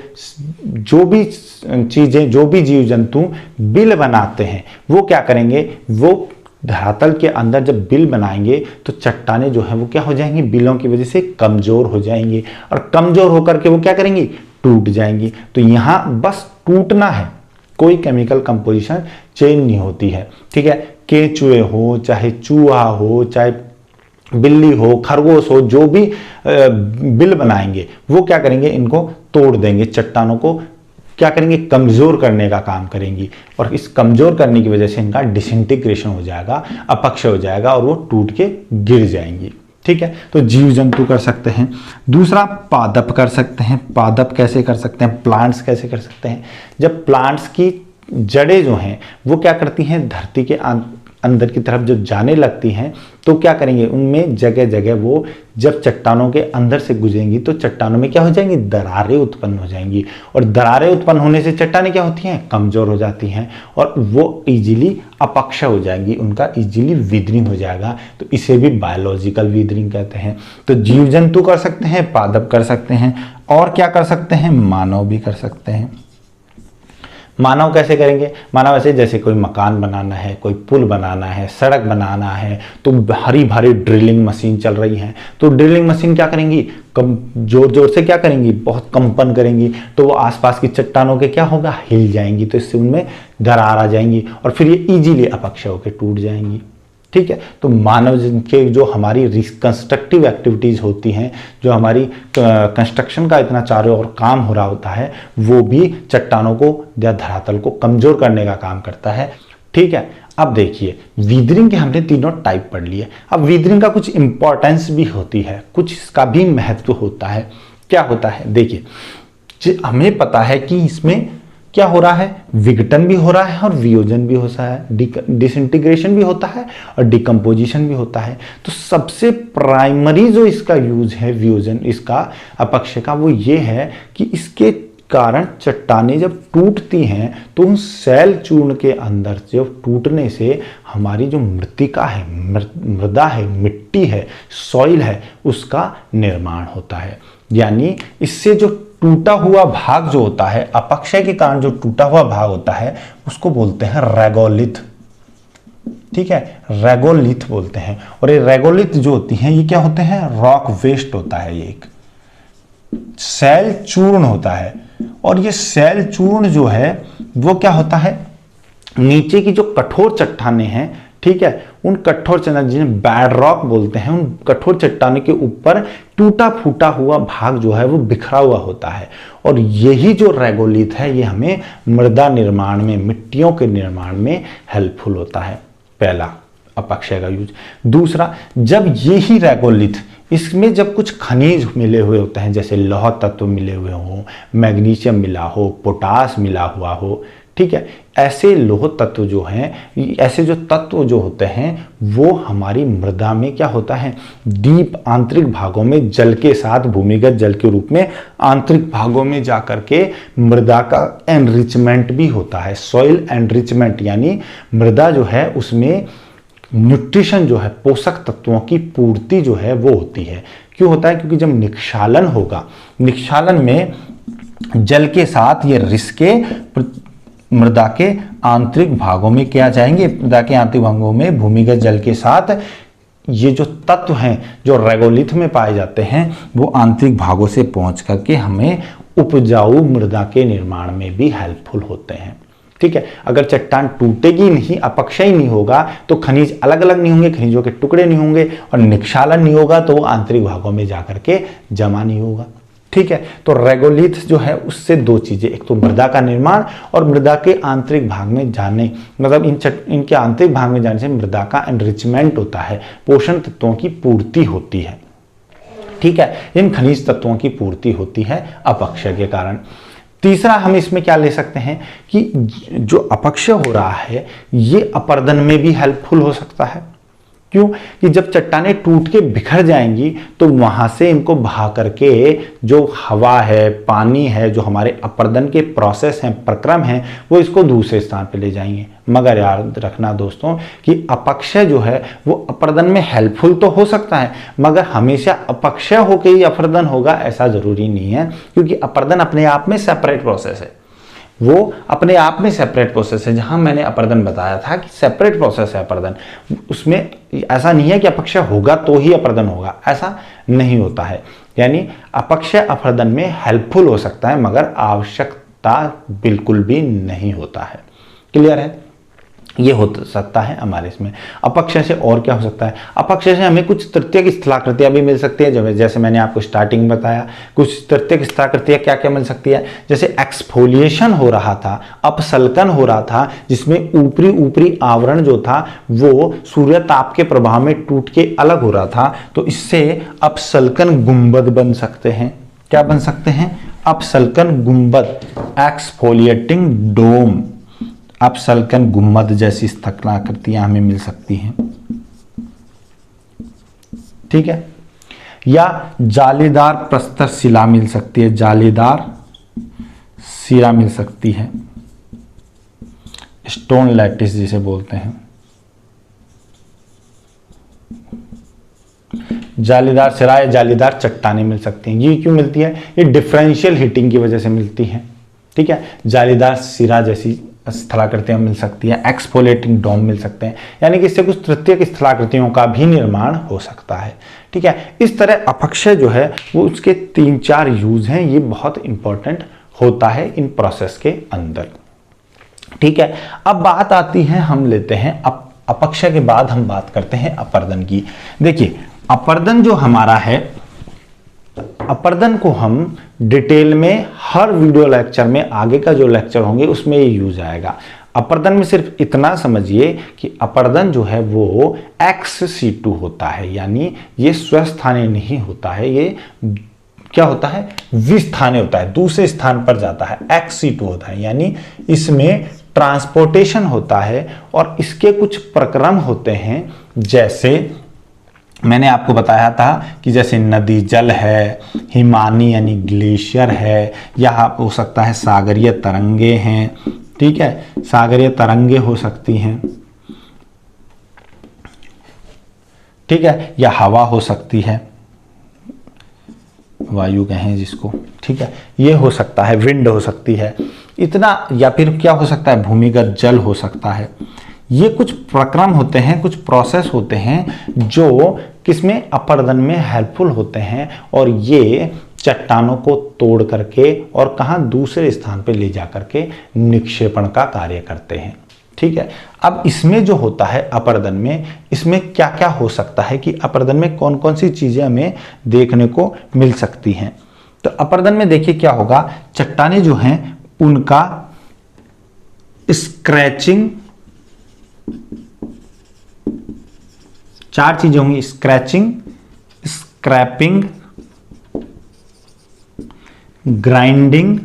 जो भी चीजें, जो भी जीव जंतु बिल बनाते हैं, वो क्या करेंगे, वो धरातल के अंदर जब बिल बनाएंगे तो चट्टाने जो है वो क्या हो जाएंगी, बिलों की वजह से कमजोर हो जाएंगी और कमजोर होकर के वो क्या करेंगी, टूट जाएंगी। तो यहां बस टूटना है, कोई केमिकल कंपोजिशन चेंज नहीं होती है। ठीक है, केंचुए हो, चाहे चूहा हो, चाहे बिल्ली हो, खरगोश हो, जो भी बिल बनाएंगे वो क्या करेंगे, इनको तोड़ देंगे, चट्टानों को क्या करेंगे, कमजोर करने का काम करेंगी और इस कमजोर करने की वजह से इनका डिसइंटीग्रेशन हो जाएगा, अपक्षय हो जाएगा और वो टूट के गिर जाएंगी। ठीक है, तो जीव जंतु कर सकते हैं। दूसरा पादप कर सकते हैं। पादप कैसे कर सकते हैं, प्लांट्स कैसे कर सकते हैं, जब प्लांट्स की जड़ें जो हैं वो क्या करती हैं, धरती के अंदर की तरफ जो जाने लगती हैं तो क्या करेंगे, उनमें जगह जगह वो जब चट्टानों के अंदर से गुजरेंगी तो चट्टानों में क्या हो जाएंगी, दरारें उत्पन्न हो जाएंगी और दरारें उत्पन्न होने से चट्टानें क्या होती हैं, कमजोर हो जाती हैं और वो इजीली अपक्षय हो जाएंगी, उनका इजीली वीदरिंग हो जाएगा। तो इसे भी बायोलॉजिकल वीदरिंग कहते हैं। तो जीव जंतु कर सकते हैं, पादप कर सकते हैं और क्या कर सकते हैं, मानव भी कर सकते हैं। मानव कैसे करेंगे, मानव ऐसे जैसे कोई मकान बनाना है, कोई पुल बनाना है, सड़क बनाना है, तो हरी भारी ड्रिलिंग मशीन चल रही है, तो ड्रिलिंग मशीन क्या करेंगी, कम जोर जोर से क्या करेंगी, बहुत कंपन करेंगी, तो वो आसपास की चट्टानों के क्या होगा, हिल जाएंगी, तो इससे उनमें दरार आ जाएंगी और फिर ये इजीली अपक्षय होकर टूट जाएंगी। ठीक है, तो मानव के जो हमारी रिकंस्ट्रक्टिव एक्टिविटीज होती हैं, जो हमारी कंस्ट्रक्शन का इतना चारों ओर काम हो रहा होता है, वो भी चट्टानों को या धरातल को कमजोर करने का काम करता है। ठीक है, अब देखिए वीदरिंग के हमने तीनों टाइप पढ़ लिए। अब वीदरिंग का कुछ इंपॉर्टेंस भी होती है, कुछ इसका भी महत्व होता है। क्या होता है, देखिए हमें पता है कि इसमें क्या हो रहा है, विघटन भी हो रहा है और वियोजन भी होता है, डिसइंटीग्रेशन भी होता है और डिकम्पोजिशन भी होता है। तो सबसे प्राइमरी जो इसका यूज है वियोजन, इसका अपक्षय का, वो ये है कि इसके कारण चट्टानें जब टूटती हैं तो उन सेल चूर्ण के अंदर जब टूटने से हमारी जो मृत्तिका है, मृदा है, मिट्टी है, सॉइल है, उसका निर्माण होता है। यानी इससे जो टूटा हुआ भाग जो होता है, अपक्षय के कारण जो टूटा हुआ भाग होता है, उसको बोलते हैं रेगोलिथ। ठीक है, रेगोलिथ बोलते हैं। और ये रेगोलिथ जो होती हैं, ये क्या होते हैं, रॉक वेस्ट होता है, ये एक सेल चूर्ण होता है। और ये सेल चूर्ण जो है वो क्या होता है, नीचे की जो कठोर चट्टानें हैं, ठीक है, उन कठोर चट्टान जिन्हें बेड रॉक बोलते हैं, उन कठोर चट्टानों के ऊपर टूटा फूटा हुआ भाग जो है वो बिखरा हुआ होता है। और यही जो रेगोलिथ है, ये हमें मृदा निर्माण में, मिट्टियों के निर्माण में हेल्पफुल होता है। पहला अपक्षय का यूज। दूसरा, जब यही रेगोलिथ, इसमें जब कुछ खनिज मिले हुए होते हैं, जैसे लौह तत्व मिले हुए हो, मैग्नीशियम मिला हो, पोटास मिला हुआ हो, ठीक है। ऐसे लौह तत्व जो हैं, ऐसे जो तत्व जो होते हैं वो हमारी मृदा में क्या होता है, डीप आंतरिक भागों में जल के साथ, भूमिगत जल के रूप में आंतरिक भागों में जाकर के मृदा का एनरिचमेंट भी होता है। सॉइल एनरिचमेंट यानी मृदा जो है उसमें न्यूट्रिशन जो है, पोषक तत्वों की पूर्ति जो है वो होती है। क्यों होता है? क्योंकि जब निक्षालन होगा, निक्षालन में जल के साथ ये रिसके मृदा के आंतरिक भागों में क्या जाएंगे, मृदा के आंतरिक भागों में भूमिगत जल के साथ ये जो तत्व हैं जो रेगोलिथ में पाए जाते हैं वो आंतरिक भागों से पहुंच करके हमें उपजाऊ मृदा के निर्माण में भी हेल्पफुल होते हैं। ठीक है। अगर चट्टान टूटेगी नहीं, अपक्षय नहीं होगा, तो खनिज अलग अलग नहीं होंगे, खनिजों के टुकड़े नहीं होंगे और निक्षालन नहीं होगा तो वो आंतरिक भागों में जाकर के जमा नहीं होगा। ठीक है। तो रेगोलिथ जो है उससे दो चीजें, एक तो मृदा का निर्माण और मृदा के आंतरिक भाग में जाने, मतलब इनके आंतरिक भाग में जाने से मृदा का एनरिचमेंट होता है, पोषण तत्वों की पूर्ति होती है। ठीक है। इन खनिज तत्वों की पूर्ति होती है अपक्षय के कारण। तीसरा हम इसमें क्या ले सकते हैं कि जो अपक्षय हो रहा है ये अपर्दन में भी हेल्पफुल हो सकता है। क्यों? कि जब चट्टानें टूट के बिखर जाएंगी तो वहां से इनको बहा करके जो हवा है, पानी है, जो हमारे अपर्दन के प्रोसेस हैं, प्रक्रम हैं, वो इसको दूसरे स्थान पे ले जाएंगे। मगर याद रखना दोस्तों कि अपक्षय जो है वो अपर्दन में हेल्पफुल तो हो सकता है, मगर हमेशा अपक्षय होकर ही अपर्दन होगा ऐसा जरूरी नहीं है, क्योंकि अपर्दन अपने आप में सेपरेट प्रोसेस है। वो अपने आप में सेपरेट प्रोसेस है। जहां मैंने अपर्दन बताया था कि सेपरेट प्रोसेस है अपर्दन, उसमें ऐसा नहीं है कि अपक्षय होगा तो ही अपर्दन होगा, ऐसा नहीं होता है। यानी अपक्षय अपर्दन में हेल्पफुल हो सकता है मगर आवश्यकता बिल्कुल भी नहीं होता है। क्लियर है? ये हो सकता है हमारे इसमें। अपक्षय से और क्या हो सकता है? अपक्षय से हमें कुछ तृतीयक स्थलाकृतियां भी मिल सकती है, जैसे मैंने आपको स्टार्टिंग में बताया। कुछ तृतीयक स्थलाकृतियां क्या क्या मिल सकती है? जैसे एक्सफोलिएशन हो रहा था, अपसल्कन हो रहा था, जिसमें ऊपरी आवरण जो था वो सूर्य ताप के प्रभाव में टूट के अलग हो रहा था, तो इससे अपसल्कन गुंबद बन सकते हैं। क्या बन सकते हैं? अपसल्कन गुंबद, एक्सफोलिएटिंग डोम, अपसल्कन गुम्मद जैसी स्थलाकृतियां हमें मिल सकती हैं। ठीक है। या जालीदार प्रस्तर शिला मिल सकती है, जालीदार शिला मिल सकती है, स्टोन लैटिस जिसे बोलते हैं। जालीदार शिला या जालीदार चट्टानें मिल सकती हैं। ये क्यों मिलती है? ये डिफरेंशियल हीटिंग की वजह से मिलती हैं। ठीक है। जालीदार शिला जैसी स्थलाकृतियां मिल सकती है, एक्सफोलिएटिंग डोम मिल सकते हैं, यानी कि इससे कुछ तृतीयक स्थलाकृतियों का भी निर्माण हो सकता है। ठीक है। इस तरह अपक्षय जो है वो उसके 3-4 यूज हैं, ये बहुत इंपॉर्टेंट होता है इन प्रोसेस के अंदर। ठीक है। अब बात आती है, हम लेते हैं अपक्षय के बाद हम बात करते हैं अपर्दन की। देखिए अपर्दन जो हमारा है, अपर्दन को हम डिटेल में हर वीडियो लेक्चर में, आगे का जो लेक्चर होंगे उसमें ये यूज आएगा। अपर्दन में सिर्फ इतना समझिए कि अपर्दन जो है वो ex-situ होता है, यानी ये स्वस्थानीय नहीं होता है, ये क्या होता है? विस्थानीय होता है, दूसरे स्थान पर जाता है, ex-situ होता है, यानी इसमें ट्रांसपोर्टेशन होता है और इसके कुछ प्रक्रम होते हैं। जैसे मैंने आपको बताया था कि जैसे नदी जल है, हिमानी यानी ग्लेशियर है, या हो सकता है सागरीय तरंगे हैं। ठीक है। सागरीय तरंगे हो सकती हैं। ठीक है। या हवा हो सकती है, वायु कहें जिसको। ठीक है। ये हो सकता है, विंड हो सकती है इतना। या फिर क्या हो सकता है? भूमिगत जल हो सकता है। ये कुछ प्रक्रम होते हैं, कुछ प्रोसेस होते हैं जो किसमें? अपर्दन में हेल्पफुल होते हैं, और ये चट्टानों को तोड़ करके और कहां? दूसरे स्थान पे ले जा करके निक्षेपण का कार्य करते हैं। ठीक है। अब इसमें जो होता है अपर्दन में, इसमें क्या क्या हो सकता है कि अपर्दन में कौन कौन सी चीजें हमें देखने को मिल सकती हैं। तो अपर्दन में देखिए क्या होगा, चट्टानें जो हैं उनका स्क्रैचिंग, 4 चीजें होंगी, scratching, scraping, grinding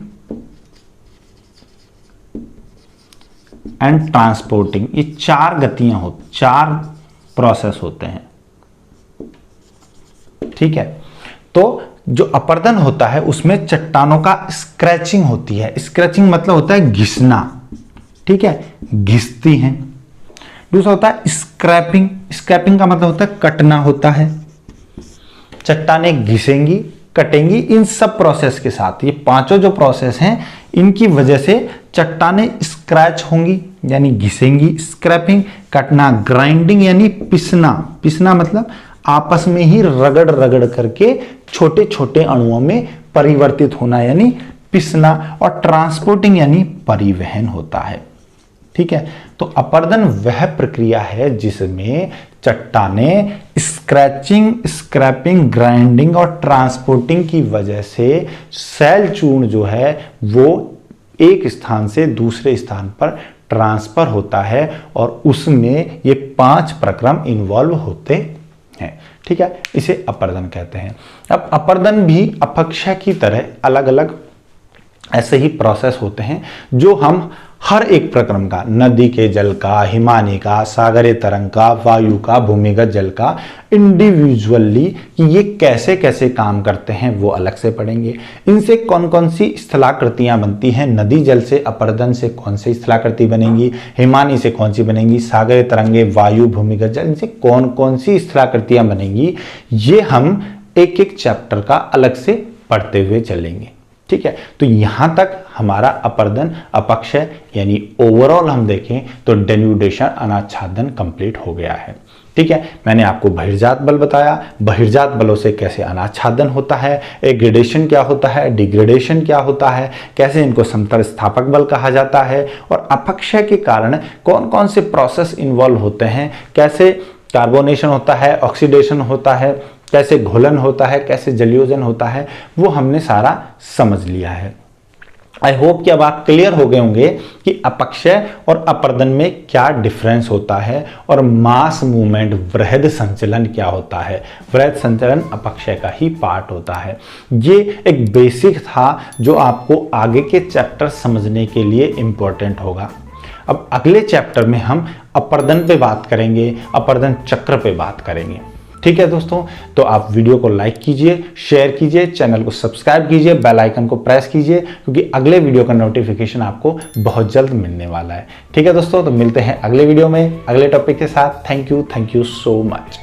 and transporting, ये 4 गतियां हो, 4 प्रोसेस होते हैं। ठीक है, तो जो अपरदन होता है उसमें चट्टानों का स्क्रैचिंग होती है। स्क्रैचिंग मतलब होता है घिसना, ठीक है, घिसती हैं। दूसरा होता है स्क्रैपिंग, स्क्रैपिंग का मतलब होता है कटना होता है। चट्टानें घिसेंगी, कटेंगी, इन सब प्रोसेस के साथ ये पांचों जो प्रोसेस हैं इनकी वजह से चट्टानें स्क्रैच होंगी यानी घिसेंगी, स्क्रैपिंग, कटना, ग्राइंडिंग यानी पिसना, पिसना मतलब आपस में ही रगड़ रगड़ करके छोटे छोटे अणुओं में परिवर्तित होना यानी पिसना, और ट्रांसपोर्टिंग यानी परिवहन होता है। ठीक है, तो अपरदन वह प्रक्रिया है जिसमें चट्टानें स्क्रैचिंग, स्क्रैपिंग, ग्राइंडिंग और ट्रांसपोर्टिंग की वजह से शैल चूर्ण जो है वो एक स्थान से दूसरे स्थान पर ट्रांसफर होता है और उसमें ये 5 प्रक्रम इन्वॉल्व होते हैं। ठीक है, इसे अपरदन कहते हैं। अब अपरदन भी अपक्षय की तरह अलग अलग ऐसे ही प्रोसेस होते हैं जो हम हर एक प्रक्रम का, नदी के जल का, हिमानी का, सागरीय तरंग का, वायु का, भूमिगत जल का, इंडिविजुअली कि ये कैसे कैसे काम करते हैं वो अलग से पढ़ेंगे। इनसे कौन कौन सी स्थलाकृतियां बनती हैं, नदी जल से अपरदन से कौन सी स्थलाकृति बनेंगी, हिमानी से कौन सी बनेंगी, सागरीय तरंगे, वायु, भूमिगत जल, इनसे कौन कौन सी स्थलाकृतियां बनेंगी, ये हम एक एक चैप्टर का अलग से पढ़ते हुए चलेंगे। ठीक है, तो यहां तक हमारा अपरदन, अपक्षय यानी ओवरऑल हम देखें तो डेन्यूडेशन, अनाच्छादन कंप्लीट हो गया है। ठीक है, मैंने आपको बहिर्जात बल बताया, बहिर्जात बलों से कैसे अनाच्छादन होता है, एग्रेडेशन क्या होता है, डिग्रेडेशन क्या होता है, कैसे इनको समतल स्थापक बल कहा जाता है, और अपक्षय के कारण कौन कौन से प्रोसेस इन्वॉल्व होते हैं, कैसे कार्बोनेशन होता है, ऑक्सीडेशन होता है, कैसे घुलन होता है, कैसे जलयोजन होता है, वो हमने सारा समझ लिया है। आई होप कि अब आप क्लियर हो गए होंगे कि अपक्षय और अपरदन में क्या डिफरेंस होता है और मास मूवमेंट, वृहद संचलन क्या होता है। वृहद संचलन अपक्षय का ही पार्ट होता है। ये एक बेसिक था जो आपको आगे के चैप्टर समझने के लिए इंपॉर्टेंट होगा। अब अगले चैप्टर में हम अपरदन पे बात करेंगे, अपरदन चक्र पे बात करेंगे। ठीक है दोस्तों, तो आप वीडियो को लाइक कीजिए, शेयर कीजिए, चैनल को सब्सक्राइब कीजिए, बेल आइकन को प्रेस कीजिए, क्योंकि अगले वीडियो का नोटिफिकेशन आपको बहुत जल्द मिलने वाला है। ठीक है दोस्तों, तो मिलते हैं अगले वीडियो में अगले टॉपिक के साथ। Thank you so much.